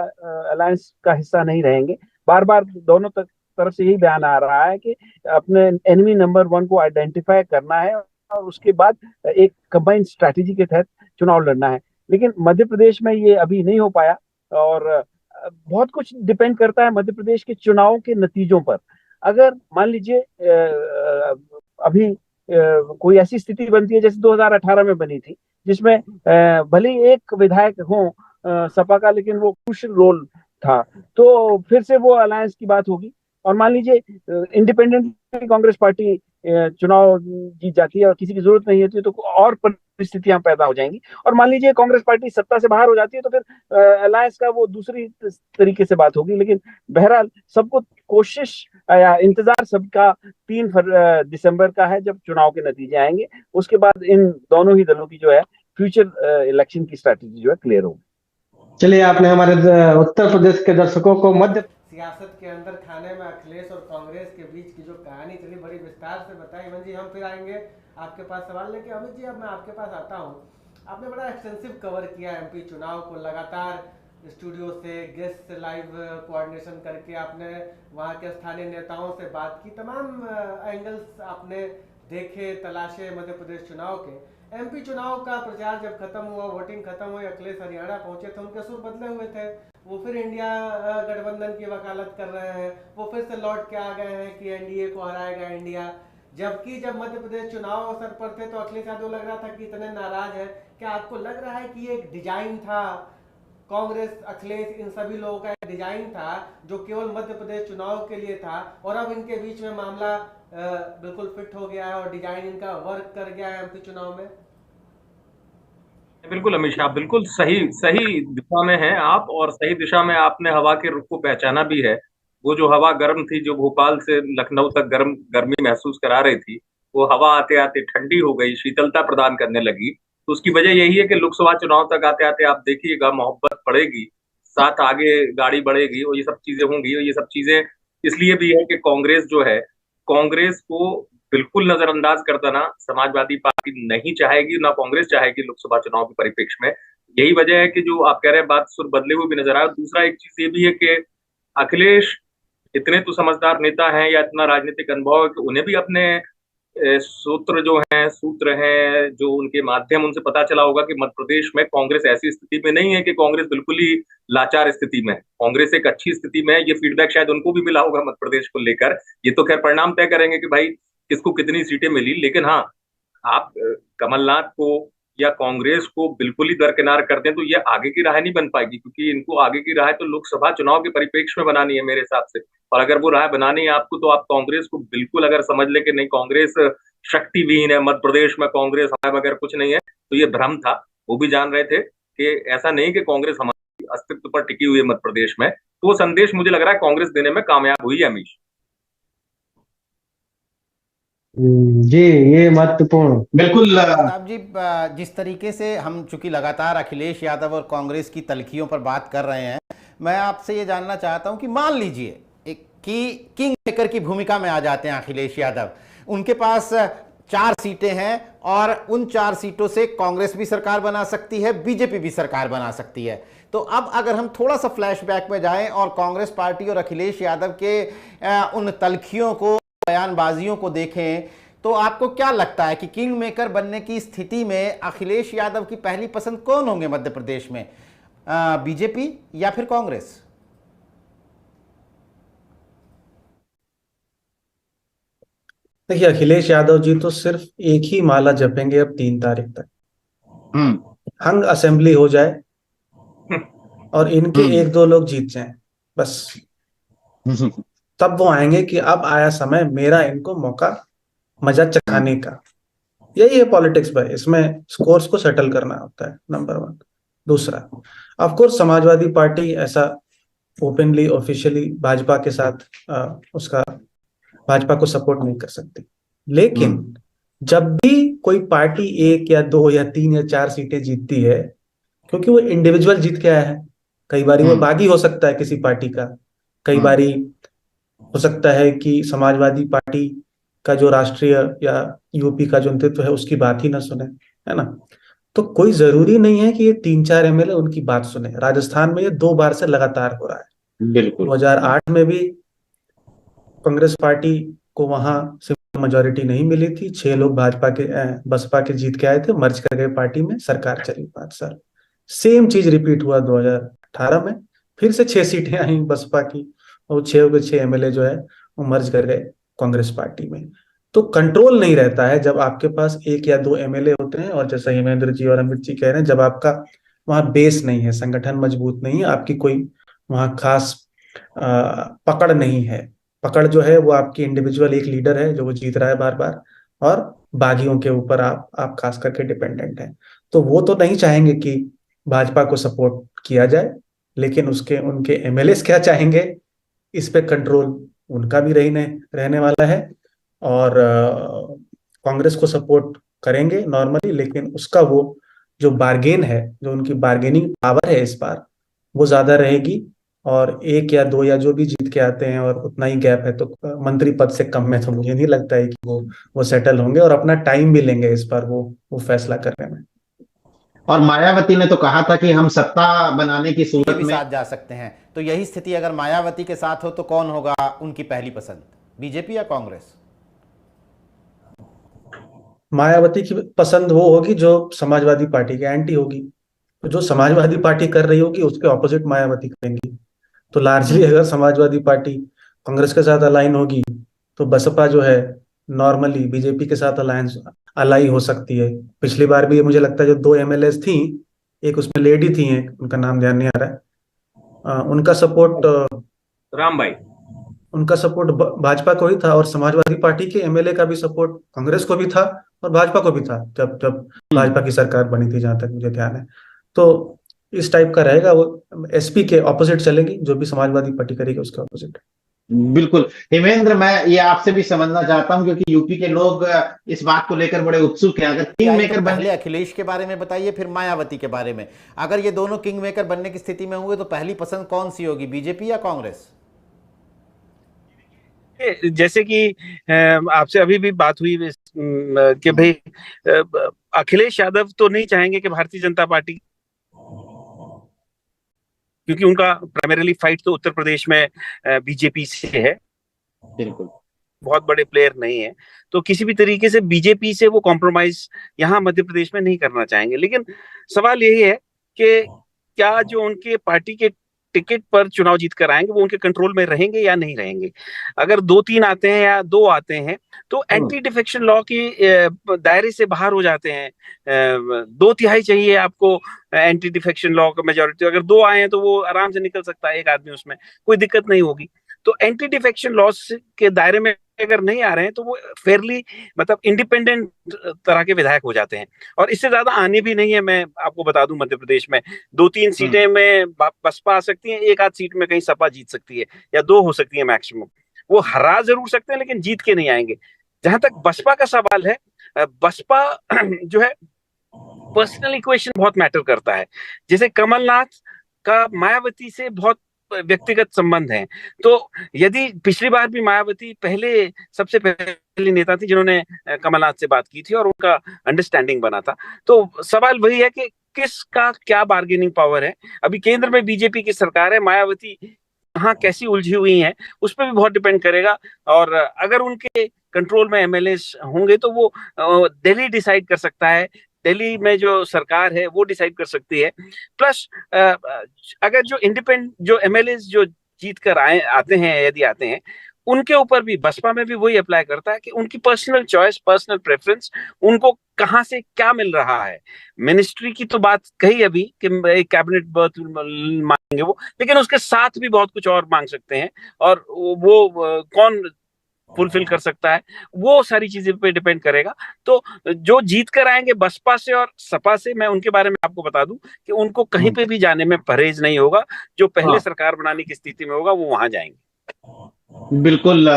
अलायंस का हिस्सा नहीं रहेंगे। बार बार दोनों तरफ से यही बयान आ रहा है कि अपने एनिमी नंबर 1 को आइडेंटिफाई करना है और उसके बाद एक कंबाइंड स्ट्रैटेजी के तहत चुनाव लड़ना है। लेकिन मध्य प्रदेश में ये अभी नहीं हो पाया, और बहुत कुछ डिपेंड करता है मध्य प्रदेश के चुनाव के नतीजों पर। अगर मान लीजिए अभी कोई ऐसी स्थिति बनती है जैसे 2018 में बनी थी, जिसमें भले ही एक विधायक हो सपा का, लेकिन वो क्रूशियल रोल था, तो फिर से वो अलायंस की बात होगी। और मान लीजिए इंडिपेंडेंट कांग्रेस पार्टी चुनाव जीत जाती है और किसी की जरूरत नहीं होती है, तो और परिस्थितियां पैदा हो जाएंगी। और मान लीजिए कांग्रेस पार्टी सत्ता से बाहर हो जाती है, तो फिर अलायंस का वो दूसरी तरीके से बात होगी। लेकिन बहरहाल सबको कोशिश या इंतजार सबका 3 दिसंबर का है, जब चुनाव के नतीजे आएंगे। उसके बाद इन दोनों ही दलों की जो है फ्यूचर इलेक्शन की स्ट्रैटेजी जो है क्लियर होगी। चलिए, आपने हमारे उत्तर प्रदेश के दर्शकों को मध्य सियासत के अंदर खाने में अखिलेश और कांग्रेस के बीच की जो कहानी चली, बड़ी विस्तार से बताई। हेमंत जी, हम फिर आएंगे आपके पास सवाल लेके। अमित जी, अब मैं आपके पास आता हूँ। आपने बड़ा एक्सटेंसिव कवर किया एमपी चुनाव को, लगातार स्टूडियो से गेस्ट से लाइव कोऑर्डिनेशन करके आपने वहाँ के स्थानीय नेताओं से बात की, तमाम एंगल्स आपने देखे, तलाशे मध्य प्रदेश चुनाव के। एमपी चुनाव का प्रचार जब खत्म हुआ, वोटिंग खत्म हुई, अखिलेश हरियाणा पहुंचे थे, उनके सुर बदले हुए थे। वो फिर इंडिया गठबंधन की वकालत कर रहे हैं, वो फिर से लौट के आ गए हैं कि एनडीए को हराएगा इंडिया। जबकि जब मध्य प्रदेश चुनाव अवसर पर थे तो अखिलेश यादव लग रहा था कि इतने नाराज है। क्या आपको लग रहा है कि ये एक डिजाइन था, कांग्रेस, अखिलेश, इन सभी लोगों का एक डिजाइन था जो केवल मध्य प्रदेश चुनाव के लिए था, और अब इनके बीच में मामला बिल्कुल फिट हो गया है और डिजाइन इनका वर्क कर गया है एमपी चुनाव में? बिल्कुल अमीश, आप बिल्कुल सही सही दिशा में हैं आप, और सही दिशा में आपने हवा के रुख को पहचाना भी है। वो जो हवा गर्म थी, जो भोपाल से लखनऊ तक गर्मी महसूस करा रही थी, वो हवा आते आते ठंडी हो गई, शीतलता प्रदान करने लगी। तो उसकी वजह यही है कि लोकसभा चुनाव तक आते आते आप देखिएगा मोहब्बत बढ़ेगी, साथ आगे गाड़ी बढ़ेगी, और ये सब चीजें होंगी। और ये सब चीजें इसलिए भी है कि कांग्रेस जो है, कांग्रेस को बिल्कुल नजरअंदाज कर देना समाजवादी पार्टी नहीं चाहेगी, ना कांग्रेस चाहेगी लोकसभा चुनाव के परिप्रेक्ष्य में। यही वजह है कि जो आप कह रहे हैं, बात सुर बदले हुए भी नजर आया। दूसरा एक चीज ये भी है कि अखिलेश इतने तो समझदार नेता हैं, या इतना राजनीतिक अनुभव है कि उन्हें भी अपने सूत्र हैं जो उनके माध्यम उनसे पता चला होगा कि मध्य प्रदेश में कांग्रेस ऐसी स्थिति में नहीं है कि कांग्रेस बिल्कुल ही लाचार स्थिति में है। कांग्रेस एक अच्छी स्थिति में है। ये फीडबैक शायद उनको भी मिला होगा मध्य प्रदेश को लेकर। ये तो खैर परिणाम तय करेंगे कि भाई किसको कितनी सीटें मिली। लेकिन हाँ, आप कमलनाथ को या कांग्रेस को बिल्कुल ही दरकिनार कर दें तो ये आगे की राह नहीं बन पाएगी, क्योंकि इनको आगे की राह तो लोकसभा चुनाव के परिप्रेक्ष्य में बनानी है मेरे हिसाब से। और अगर वो राह बनानी है आपको, तो आप कांग्रेस को बिल्कुल अगर समझ ले कि नहीं कांग्रेस शक्तिहीन है, मध्य प्रदेश में कांग्रेस हमारे बगैर कुछ नहीं है, तो ये भ्रम था। वो भी जान रहे थे कि ऐसा नहीं कि कांग्रेस हमारे अस्तित्व पर टिकी हुई है मध्य प्रदेश में। तो वो संदेश मुझे लग रहा है कांग्रेस देने में कामयाब हुई है अमीश। जी, ये महत्वपूर्ण, बिल्कुल। साहब जी, जिस तरीके से हम चूंकि लगातार अखिलेश यादव और कांग्रेस की तलखियों पर बात कर रहे हैं, मैं आपसे ये जानना चाहता हूं कि मान लीजिए कि किंग मेकर की भूमिका में आ जाते हैं अखिलेश यादव, उनके पास 4 सीटें हैं और उन 4 सीटों से कांग्रेस भी सरकार बना सकती है, बीजेपी भी सरकार बना सकती है। तो अब अगर हम थोड़ा सा फ्लैशबैक में जाएं और कांग्रेस पार्टी और अखिलेश यादव के उन तलखियों को बयानबाजियों को देखें तो आपको क्या लगता है कि किंग मेकर बनने की स्थिति में अखिलेश यादव की पहली पसंद कौन होंगे मध्य प्रदेश में, बीजेपी या फिर कांग्रेस? देखिए, अखिलेश यादव जी तो सिर्फ एक ही माला जपेंगे अब 3 तारीख तक। हंग असेंबली हो जाए और इनके 1-2 लोग जीत जाएं, बस तब वो आएंगे कि अब आया समय मेरा इनको मौका मजा चखाने का। यही है पॉलिटिक्स भाई, इसमें स्कोर्स को सेटल करना होता है, नंबर 1। दूसरा, ऑफ कोर्स समाजवादी पार्टी ऐसा ओपनली ऑफिशियली भाजपा के साथ उसका भाजपा को सपोर्ट नहीं कर सकती, लेकिन जब भी कोई पार्टी 1 या 2 या 3 या 4 सीटें जीतती है, क्योंकि वो इंडिविजुअल जीत के आया है, कई बारी वो बागी हो सकता है किसी पार्टी का, कई बारी हो सकता है कि समाजवादी पार्टी का जो राष्ट्रीय या यूपी का जो नेतृत्व है उसकी बात ही ना सुने, है ना। तो कोई जरूरी नहीं है कि ये 3-4 एमएलए उनकी बात सुने। राजस्थान में ये 2 बार से लगातार हो रहा है। बिल्कुल 2008 में भी कांग्रेस पार्टी को वहां सिंपल मेजोरिटी नहीं मिली थी, 6 लोग बसपा के जीत के आए थे, मर्ज कर गए पार्टी में, सरकार चली 5 साल। सेम चीज रिपीट हुआ 2018 में, फिर से 6 सीटें आई बसपा की और 6 के 6 एमएलए जो है वो मर्ज कर गए कांग्रेस पार्टी में। तो कंट्रोल नहीं रहता है जब आपके पास 1 या 2 एमएलए होते हैं, और जैसा हिमेंद्र जी और अमित जी कह रहे हैं, जब आपका वहां बेस नहीं है, संगठन मजबूत नहीं है, आपकी कोई वहां खास पकड़ नहीं है। पकड़ जो है वो आपकी इंडिविजुअल एक लीडर है जो वो जीत रहा है बार बार, और बागियों के ऊपर आप खास करके डिपेंडेंट हैं। तो वो तो नहीं चाहेंगे कि भाजपा को सपोर्ट किया जाए, लेकिन उसके उनके एमएलए क्या चाहेंगे, इस पे कंट्रोल उनका भी रहने वाला है। और कांग्रेस को सपोर्ट करेंगे नॉर्मली, लेकिन उसका वो जो बार्गेन है, जो उनकी बार्गेनिंग पावर है इस बार, वो ज्यादा रहेगी। और 1 या 2 या जो भी जीत के आते हैं और उतना ही गैप है, तो मंत्री पद से कम में तो मुझे नहीं लगता है कि वो सेटल होंगे, और अपना टाइम भी लेंगे इस बार वो फैसला करने में। और मायावती ने तो कहा था कि हम सत्ता बनाने की ये सूरत भी में साथ जा सकते हैं। तो यही स्थिति अगर मायावती के साथ हो तो कौन होगा उनकी पहली पसंद, बीजेपी या कांग्रेस? मायावती की पसंद वो होगी जो समाजवादी पार्टी के एंटी होगी। तो जो समाजवादी पार्टी कर रही होगी उसके ऑपोजिट मायावती करेंगी। तो लार्जली अगर समाजवादी पार्टी कांग्रेस के साथ अलाइन होगी, तो बसपा जो है नॉर्मली बीजेपी के साथ अलाई हो सकती है। पिछली बार भी मुझे लगता है जो 2 एमएलए थी, एक उसमें लेडी थी, उनका नाम ध्यान नहीं आ रहा है, उनका सपोर्ट राम भाई, उनका सपोर्ट भाजपा को ही था, और समाजवादी पार्टी के एमएलए का भी सपोर्ट कांग्रेस को भी था और भाजपा को भी था जब जब भाजपा की सरकार बनी थी, जहां तक मुझे ध्यान है। तो इस टाइप का रहेगा, वो एसपी के ऑपोजिट चलेगी, जो भी समाजवादी पार्टी करेगी उसके ऑपोजिट। बिल्कुल हिमेंद्र, मैं ये आपसे भी समझना चाहता हूं क्योंकि यूपी के लोग इस बात को लेकर बड़े उत्सुक हैं। अगर किंग मेकर तो बनने पहले अखिलेश के बारे में बताइए, फिर मायावती के बारे में। अगर ये दोनों किंग मेकर बनने की स्थिति में होंगे तो पहली पसंद कौन सी होगी, बीजेपी या कांग्रेस? जैसे कि आपसे अभी भी बात हुई कि भाई अखिलेश यादव तो नहीं चाहेंगे कि भारतीय जनता पार्टी, क्योंकि उनका प्राइमरीली फाइट तो उत्तर प्रदेश में बीजेपी से है, बिल्कुल बहुत बड़े प्लेयर नहीं है, तो किसी भी तरीके से बीजेपी से वो कॉम्प्रोमाइज यहाँ मध्य प्रदेश में नहीं करना चाहेंगे। लेकिन सवाल यही है कि क्या जो उनके पार्टी के टिकट पर चुनाव जीत कर आएंगे वो उनके कंट्रोल में रहेंगे या नहीं रहेंगे। अगर 2-3 आते हैं या 2 आते हैं तो एंटी डिफेक्शन लॉ की दायरे से बाहर हो जाते हैं। 2/3 चाहिए आपको एंटी डिफेक्शन लॉ का मेजोरिटी, अगर 2 आए हैं तो वो आराम से निकल सकता है एक आदमी, उसमें कोई दिक्कत नहीं होगी। तो एंटी डिफेक्शन लॉस के दायरे में अगर नहीं आ रहे हैं तो वो फेयरली मतलब इंडिपेंडेंट तरह के विधायक हो जाते हैं, और इससे ज्यादा आने भी नहीं है। मैं आपको बता दूं मध्य प्रदेश में 2-3 सीटें में बसपा आ सकती है, 1-8 सीट में कहीं सपा जीत सकती है, या 2 हो सकती है मैक्सिमम। वो हरा जरूर सकते हैं लेकिन जीत के नहीं आएंगे। जहां तक बसपा का सवाल है, बसपा जो है पर्सनल इक्वेशन बहुत मैटर करता है। जैसे कमलनाथ का मायावती से बहुत व्यक्तिगत संबंध है, तो यदि पिछली बार भी मायावती सबसे पहली नेता थी जिन्होंने कमलनाथ से बात की थी और उनका अंडरस्टैंडिंग बना था, तो सवाल वही है कि किसका क्या बार्गेनिंग पावर है। अभी केंद्र में बीजेपी की सरकार है, मायावती कहाँ कैसी उलझी हुई हैं, उस पर भी बहुत डिपेंड करेगा। और अगर उनके कंट्रोल में एमएलए होंगे तो वो दिल्ली डिसाइड कर सकता है, दिल्ली में जो सरकार है वो डिसाइड कर सकती है। प्लस अगर जो इंडिपेंडेंट जो एमएलए जो जीत कर आते हैं, यदि आते हैं, उनके ऊपर भी बसपा में भी वही अप्लाई करता है कि उनकी पर्सनल चॉइस, पर्सनल प्रेफरेंस, उनको कहाँ से क्या मिल रहा है। मिनिस्ट्री की तो बात कही अभी कि एक कैबिनेट बर्थ मांगेंगे वो, लेकिन उसके साथ भी बहुत कुछ और मांग सकते हैं, और वो कौन फुलफिल कर सकता है, वो सारी चीजें पे डिपेंड करेगा। तो जो जीत कर आएंगे बसपा से और सपा से, मैं उनके बारे में आपको बता दूं कि उनको कहीं पे भी जाने में परहेज नहीं होगा। जो पहले हाँ सरकार बनाने की स्थिति में होगा वो वहां जाएंगे। बिल्कुल।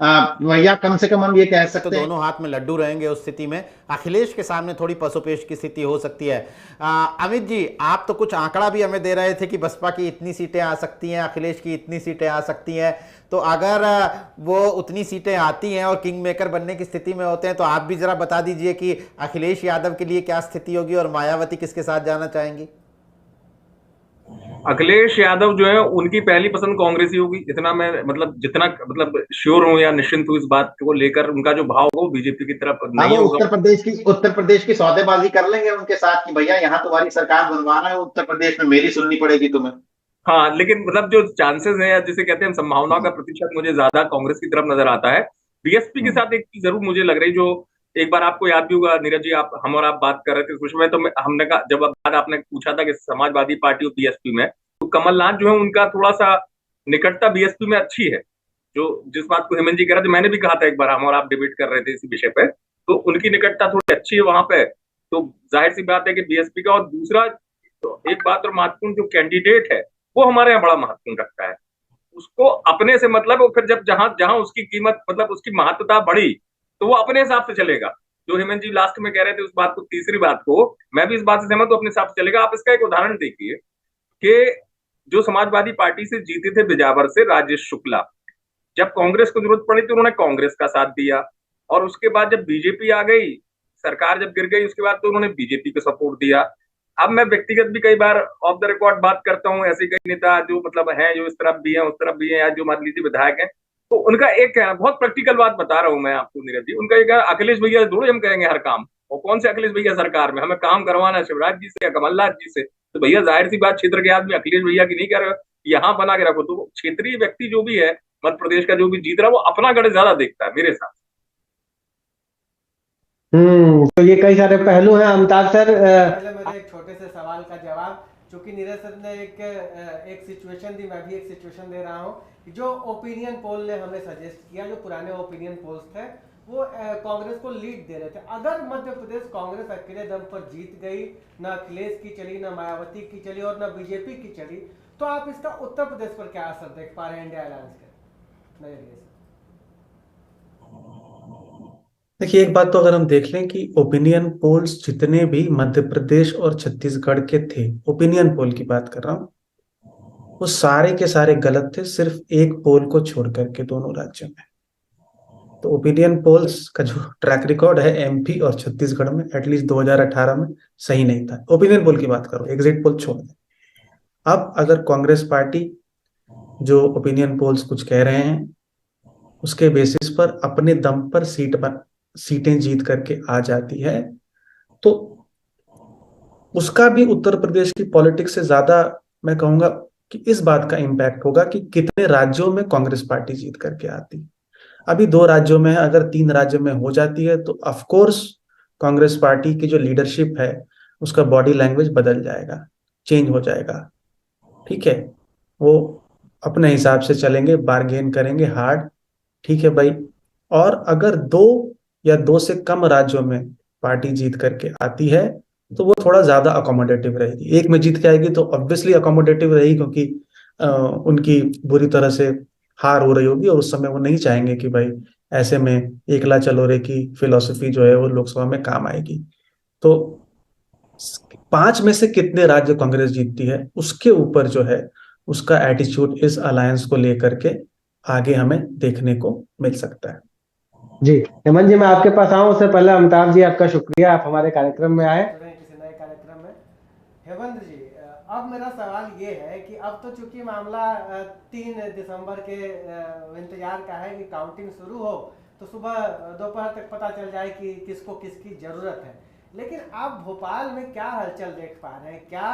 भैया कम से कम हम ये कह तो सकते हैं। दोनों हाथ में लड्डू रहेंगे उस स्थिति में। अखिलेश के सामने थोड़ी पसोपेश की स्थिति हो सकती है। अमित जी, आप तो कुछ आंकड़ा भी हमें दे रहे थे कि बसपा की इतनी सीटें आ सकती हैं, अखिलेश की इतनी सीटें आ सकती हैं। तो अगर वो उतनी सीटें आती हैं और किंग मेकर बनने की स्थिति में होते हैं, तो आप भी जरा बता दीजिए कि अखिलेश यादव के लिए क्या स्थिति होगी और मायावती किसके साथ जाना चाहेंगी? अखिलेश यादव जो है उनकी पहली पसंद कांग्रेस ही होगी, इतना मैं मतलब जितना मतलब श्योर हूं या निश्चिंत हूं इस बात को लेकर। उनका जो भाव हो बीजेपी की तरफ हाँ, नहीं वो होगा। उत्तर प्रदेश की सौदेबाजी कर लेंगे उनके साथ कि भैया यहाँ तुम्हारी सरकार बनवाना है, उत्तर प्रदेश में मेरी सुननी पड़ेगी तुम्हें। हाँ, लेकिन मतलब जो चांसेस है या जिसे कहते हैं संभावनाओं का प्रतिशत मुझे ज्यादा कांग्रेस की तरफ नजर आता है। बीएसपी के साथ एक चीज जरूर मुझे लग रही, जो एक बार आपको याद भी होगा नीरज जी, आप हम और आप बात कर रहे थे कुछ में, तो हमने कहा, जब बात आपने पूछा था कि समाजवादी पार्टी और बीएसपी में, तो कमलनाथ जो है उनका थोड़ा सा निकटता बीएसपी में अच्छी है। जो जिस बात को हेमंत जी कह रहे थे, मैंने भी कहा था एक बार, हम और आप डिबेट कर रहे थे इसी विषय पे, तो उनकी निकटता थोड़ी अच्छी है वहां पे। तो जाहिर सी बात है कि बीएसपी का, और दूसरा तो एक बात और महत्वपूर्ण, जो कैंडिडेट है वो हमारे यहाँ बड़ा महत्वपूर्ण रखता है। उसको अपने से मतलब, वो फिर जब जहां जहां उसकी कीमत मतलब उसकी महत्वता बढ़ी, तो वो अपने हिसाब से चलेगा। जो हेमंत जी लास्ट में कह रहे थे उस बात को, तीसरी बात को मैं भी इस बात से सहमत हूं, अपने हिसाब से चलेगा। आप इसका एक उदाहरण देखिए कि जो समाजवादी पार्टी से जीते थे बिजावर से राजेश शुक्ला, जब कांग्रेस को जरूरत पड़ी तो उन्होंने कांग्रेस का साथ दिया, और उसके बाद जब बीजेपी आ गई, सरकार जब गिर गई, उसके बाद तो उन्होंने बीजेपी को सपोर्ट दिया। अब मैं व्यक्तिगत भी कई बार ऑफ द रिकॉर्ड बात करता हूँ, ऐसे कई नेता जो मतलब हैं, जो इस तरफ भी हैं उस तरफ भी हैं, या जो मान लीजिए विधायक हैं, तो उनका एक कहना, बहुत प्रैक्टिकल बात बता रहा हूँ मैं आपको नीरज जी, उनका एक अखिलेश भैया से थोड़ी हम करेंगे हर काम, और कौन से अखिलेश भैया सरकार में, हमें काम करवाना है शिवराज जी से या कमलनाथ जी से, तो भैया जाहिर सी बात क्षेत्र के आदमी अखिलेश भैया की नहीं कर रहे, यहाँ बना के रखो। तो क्षेत्रीय व्यक्ति जो भी है, मध्य प्रदेश का जो भी जीत रहा है, वो अपना गढ़ ज्यादा देखता है मेरे हिसाब से। तो ये कई सारे पहलू हैं अमिताभ सर। पहले मेरे एक छोटे से सवाल का जवाब, चूंकि नीरज सर ने एक सिचुएशन दी, मैं भी एक सिचुएशन दे रहा हूँ कि जो ओपिनियन पोल ने हमें सजेस्ट किया, जो पुराने ओपिनियन पोल्स थे वो कांग्रेस को लीड दे रहे थे। अगर मध्य प्रदेश कांग्रेस अकेले दम पर जीत गई, ना अखिलेश की चली, ना मायावती की चली और ना बीजेपी की चली, तो आप इसका उत्तर प्रदेश पर क्या असर देख पा रहे हैं इंडिया अलायंस के नजरिए से? देखिए, एक बात तो अगर हम देख लें कि ओपिनियन पोल्स जितने भी मध्य प्रदेश और छत्तीसगढ़ के थे, ओपिनियन पोल की बात कर रहा हूं, वो सारे के सारे गलत थे, सिर्फ एक पोल को छोड़ करके दोनों राज्यों में। तो ओपिनियन पोल्स का जो ट्रैक रिकॉर्ड है एमपी और छत्तीसगढ़ में, एटलीस्ट 2018 में सही नहीं था। ओपिनियन पोल की बात करो, एग्जिट पोल छोड़ दें। अब अगर कांग्रेस पार्टी जो ओपिनियन पोल्स कुछ कह रहे हैं उसके बेसिस पर अपने दम पर सीटें जीत करके आ जाती है, तो उसका भी उत्तर प्रदेश की पॉलिटिक्स से ज्यादा मैं कहूंगा कि इस बात का इम्पैक्ट होगा कि कितने राज्यों में कांग्रेस पार्टी जीत करके आती। अभी 2 राज्यों में है, अगर 3 राज्यों में हो जाती है तो ऑफ कोर्स कांग्रेस पार्टी की जो लीडरशिप है उसका बॉडी लैंग्वेज बदल जाएगा, चेंज हो जाएगा। ठीक है, वो अपने हिसाब से चलेंगे, बार्गेन करेंगे हार्ड। ठीक है भाई। और अगर 2 या 2 से कम राज्यों में पार्टी जीत करके आती है तो वो थोड़ा ज्यादा अकोमोडेटिव रहेगी। एक में जीत के आएगी तो ऑब्वियसली अकोमोडेटिव रहेगी, क्योंकि उनकी बुरी तरह से हार हो रही होगी और उस समय वो नहीं चाहेंगे कि भाई ऐसे में एकला चलोरे की फिलॉसफी जो है वो लोकसभा में काम आएगी। तो 5 में से कितने राज्य कांग्रेस जीतती है उसके ऊपर जो है उसका एटीट्यूड इस अलायंस को लेकर के आगे हमें देखने को मिल सकता है। जी हेमंत जी, मैं आपके पास आऊं उससे पहले अमिताभ जी आपका शुक्रिया, आप हमारे कार्यक्रम में आए। किसी नए कार्यक्रम में हेमंत जी, अब मेरा सवाल ये है कि अब तो चूंकि मामला 3 दिसंबर के इंतजार का है कि काउंटिंग शुरू हो, तो सुबह दोपहर तक पता चल जाए कि किसको किसकी जरूरत है। लेकिन आप भोपाल में क्या हलचल देख पा रहे हैं? क्या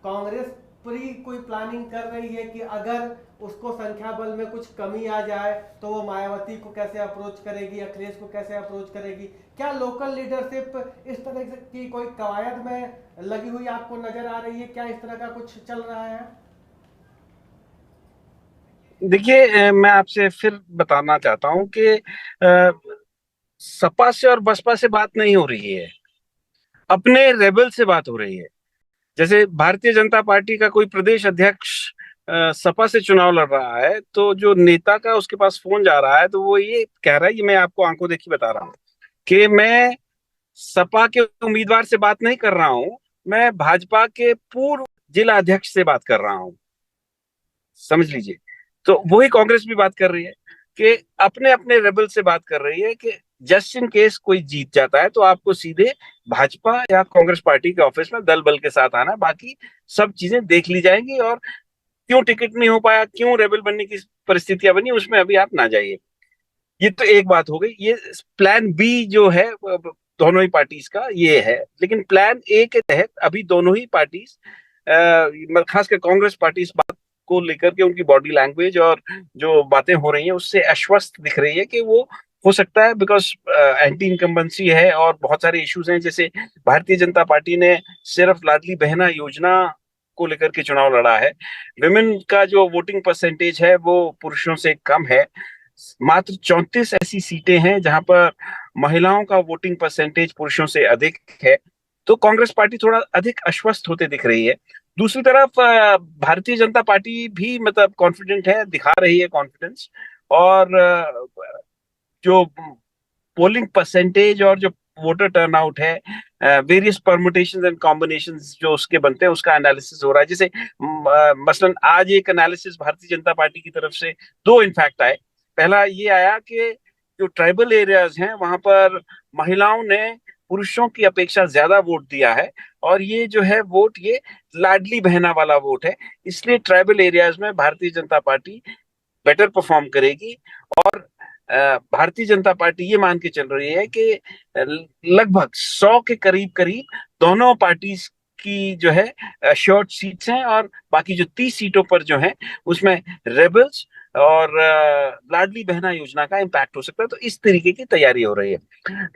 कांग्रेस पूरी कोई प्लानिंग कर रही है कि अगर उसको संख्या बल में कुछ कमी आ जाए तो वो मायावती को कैसे अप्रोच करेगी, अखिलेश को कैसे अप्रोच करेगी? क्या लोकल लीडरशिप इस तरह की कोई कवायद में लगी हुई आपको नजर आ रही है? क्या इस तरह का कुछ चल रहा है? देखिए, मैं आपसे फिर बताना चाहता हूं कि सपा से और बसपा से बात नहीं हो रही है, अपने रेबल से बात हो रही है। जैसे भारतीय जनता पार्टी का कोई प्रदेश अध्यक्ष सपा से चुनाव लड़ रहा है, तो जो नेता का उसके पास फोन जा रहा है, तो वो ये कह रहा है, ये मैं आपको आंखों देखी बता रहा हूँ कि मैं सपा के उम्मीदवार से बात नहीं कर रहा हूं, मैं भाजपा के पूर्व जिला अध्यक्ष से बात कर रहा हूं। समझ लीजिए। तो वही कांग्रेस भी बात कर रही है कि अपने अपने रेबल से बात कर रही है कि जस्ट इन केस कोई जीत जाता है तो आपको सीधे भाजपा या कांग्रेस पार्टी के ऑफिस में दल बल के साथ आना, बाकी सब चीजें देख ली जाएंगी, और क्यों टिकट नहीं हो पाया, क्यों रेबल बनने की परिस्थितियां बनी, उसमें अभी आप ना जाइए। ये तो एक बात हो गई। ये प्लान बी जो है दोनों ही पार्टीज का ये है, लेकिन प्लान ए के तहत अभी दोनों ही पार्टीज, खासकर कांग्रेस पार्टी, इस बात को लेकर के उनकी बॉडी लैंग्वेज और जो बातें हो रही हैं उससे आश्वस्त दिख रही है कि वो हो सकता है, बिकॉज एंटी इनकम्बेंसी है और बहुत सारे इश्यूज हैं। जैसे भारतीय जनता पार्टी ने सिर्फ लाडली बहना योजना को लेकर के चुनाव लड़ा है, विमेन का जो वोटिंग परसेंटेज है वो पुरुषों से कम है, मात्र 34 ऐसी सीटें हैं जहां पर महिलाओं का वोटिंग परसेंटेज पुरुषों से अधिक है। तो कांग्रेस पार्टी थोड़ा अधिक आश्वस्त होते दिख रही है। दूसरी तरफ भारतीय जनता पार्टी भी मतलब कॉन्फिडेंट है, दिखा रही है कॉन्फिडेंस, और जो पोलिंग परसेंटेज और जो वोटर टर्नआउट है, वेरियस परमुटेशंस एंड कॉम्बिनेशंस जो उसके बनते हैं, उसका एनालिसिस हो रहा है। जैसे मसलन आज एक एनालिसिस भारतीय जनता पार्टी की तरफ से दो इनफैक्ट आए। पहला ये आया कि जो ट्राइबल एरियाज हैं वहां पर महिलाओं ने पुरुषों की अपेक्षा ज्यादा वोट दिया है, और ये जो है वोट ये लाडली बहना वाला वोट है, इसलिए ट्राइबल एरियाज में Bharatiya Janata party better perform करेगी। और भारतीय जनता पार्टी ये मान के चल रही है कि लगभग 100 के करीब करीब दोनों पार्टीज की जो है शॉर्ट सीट्स हैं, और बाकी जो 30 सीटों पर जो है उसमें रेबल्स और लाडली बहना योजना का इम्पैक्ट हो सकता है। तो इस तरीके की तैयारी हो रही है।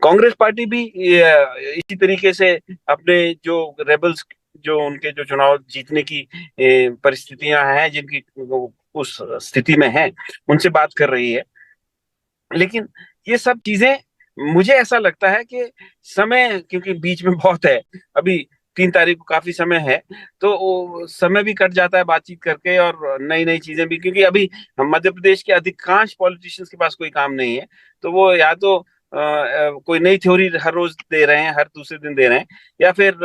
कांग्रेस पार्टी भी इसी तरीके से अपने जो रेबल्स, जो उनके जो चुनाव जीतने की परिस्थितियां हैं, जिनकी उस स्थिति में है, उनसे बात कर रही है। लेकिन ये सब चीजें, मुझे ऐसा लगता है कि समय, क्योंकि बीच में बहुत है, अभी 3 तारीख को काफी समय है, तो समय भी कट जाता है बातचीत करके, और नई नई चीजें भी, क्योंकि अभी मध्य प्रदेश के अधिकांश पॉलिटिशियंस के पास कोई काम नहीं है, तो वो या तो कोई नई थ्योरी हर रोज दे रहे हैं, हर दूसरे दिन दे रहे हैं, या फिर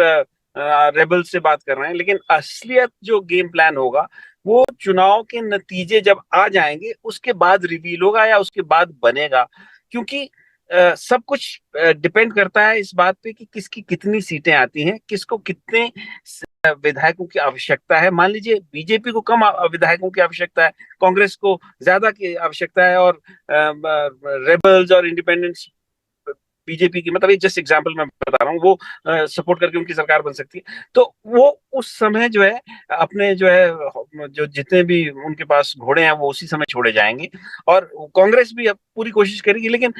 रेबल से बात कर रहे हैं। लेकिन असलियत जो गेम प्लान होगा वो चुनाव के नतीजे जब आ जाएंगे उसके बाद रिवील होगा, या उसके बाद बनेगा, क्योंकि सब कुछ डिपेंड करता है इस बात पे कि किसकी कितनी सीटें आती हैं, किसको कितने विधायकों की आवश्यकता है। मान लीजिए बीजेपी को कम विधायकों की आवश्यकता है, कांग्रेस को ज्यादा की आवश्यकता है, और रेबल्स और इंडिपेंडेंट्स बीजेपी की, मतलब ये जस्ट एग्जांपल मैं बता रहा हूँ, वो सपोर्ट करके उनकी सरकार बन सकती है। तो वो उस समय जो है अपने जो है जो जितने भी उनके पास घोड़े हैं वो उसी समय छोड़े जाएंगे, और कांग्रेस भी अब पूरी कोशिश करेगी। लेकिन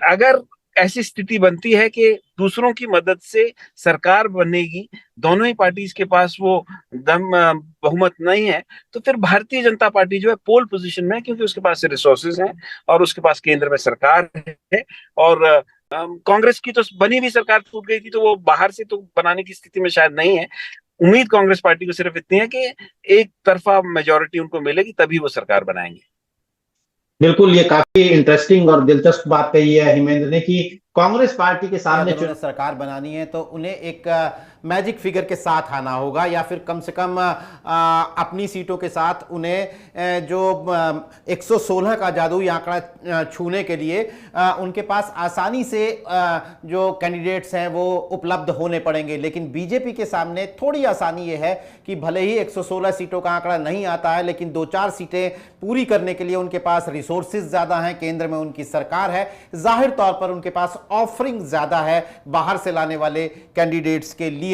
अगर ऐसी स्थिति बनती है कि दूसरों की मदद से सरकार बनेगी, दोनों ही पार्टीज के पास वो दम बहुमत नहीं है, तो फिर भारतीय जनता पार्टी जो है पोल पोजीशन में है, क्योंकि उसके पास रिसोर्सेज हैं और उसके पास केंद्र में सरकार है। और कांग्रेस की तो बनी हुई सरकार टूट गई थी, तो वो बाहर से तो बनाने की स्थिति में शायद नहीं है। उम्मीद कांग्रेस पार्टी को सिर्फ इतनी है कि एक तरफा मेजोरिटी उनको मिलेगी, तभी वो सरकार बनाएंगे। बिल्कुल, ये काफी इंटरेस्टिंग और दिलचस्प बात कही है हिमेंद्र ने कि कांग्रेस पार्टी के सामने अगर उन्हें सरकार बनानी है तो उन्हें एक मैजिक फिगर के साथ आना होगा, या फिर कम से कम अपनी सीटों के साथ उन्हें जो 116 का जादुई आंकड़ा छूने के लिए उनके पास आसानी से जो कैंडिडेट्स हैं वो उपलब्ध होने पड़ेंगे। लेकिन बीजेपी के सामने थोड़ी आसानी ये है कि भले ही 116 सीटों का आंकड़ा नहीं आता है, लेकिन 2-4 सीटें पूरी करने के लिए उनके पास रिसोर्सेज ज्यादा हैं, केंद्र में उनकी सरकार है, जाहिर तौर पर उनके पास ऑफरिंग ज्यादा है बाहर से लाने वाले कैंडिडेट्स के लिए।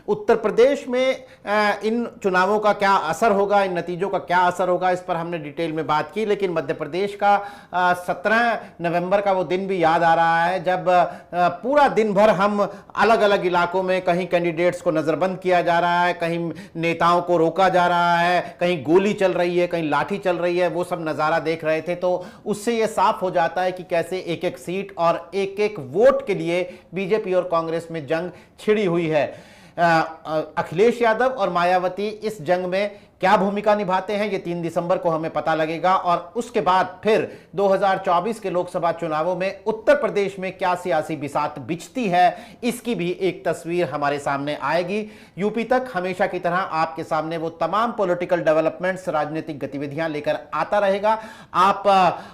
उत्तर प्रदेश में इन चुनावों का क्या असर होगा, इन नतीजों का क्या असर होगा, इस पर हमने डिटेल में बात की। लेकिन मध्य प्रदेश का 17 नवंबर का वो दिन भी याद आ रहा है जब पूरा दिन भर हम अलग अलग इलाकों में कहीं कैंडिडेट्स को नजरबंद किया जा रहा है, कहीं नेताओं को रोका जा रहा है, कहीं गोली चल रही है, कहीं लाठी चल रही है, वो सब नजारा देख रहे थे। तो उससे यह साफ हो जाता है कि कैसे एक एक सीट और एक एक वोट के लिए बीजेपी और कांग्रेस में जंग छिड़ी हुई है। अखिलेश यादव और मायावती इस जंग में क्या भूमिका निभाते हैं ये 3 दिसंबर को हमें पता लगेगा, और उसके बाद फिर 2024 के लोकसभा चुनावों में उत्तर प्रदेश में क्या सियासी बिसात बिछती है इसकी भी एक तस्वीर हमारे सामने आएगी। यूपी तक हमेशा की तरह आपके सामने वो तमाम पॉलिटिकल डेवलपमेंट्स, राजनीतिक गतिविधियां लेकर आता रहेगा। आप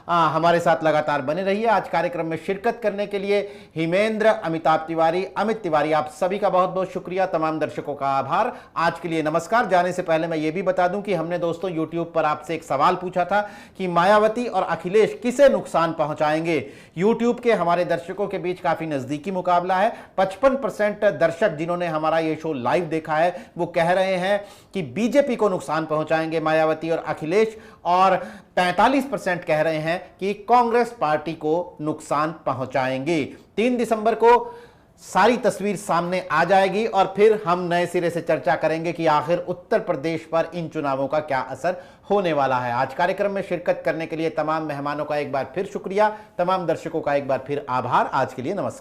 हमारे साथ लगातार बने रहिए। आज कार्यक्रम में शिरकत करने के लिए हिमेंद्र, अमिताभ तिवारी, अमित तिवारी, आप सभी का बहुत बहुत शुक्रिया। तमाम दर्शकों का आभार। आज के लिए नमस्कार। जाने से पहले मैं ये भी बता दूं कि हमने दोस्तों YouTube पर आपसे एक सवाल पूछा था कि मायावती और अखिलेश किसे नुकसान पहुंचाएंगे। YouTube के हमारे दर्शकों के बीच काफी नजदीकी मुकाबला है। 55% दर्शक जिन्होंने हमारा ये शो लाइव देखा है वो कह रहे हैं कि बीजेपी को नुकसान पहुंचाएंगे मायावती और अखिलेश, और 45% कह रहे हैं कि कांग्रेस पार्टी को नुकसान पहुंचाएंगे। 3 दिसंबर को सारी तस्वीर सामने आ जाएगी और फिर हम नए सिरे से चर्चा करेंगे कि आखिर उत्तर प्रदेश पर इन चुनावों का क्या असर होने वाला है। आज कार्यक्रम में शिरकत करने के लिए तमाम मेहमानों का एक बार फिर शुक्रिया, तमाम दर्शकों का एक बार फिर आभार। आज के लिए नमस्कार।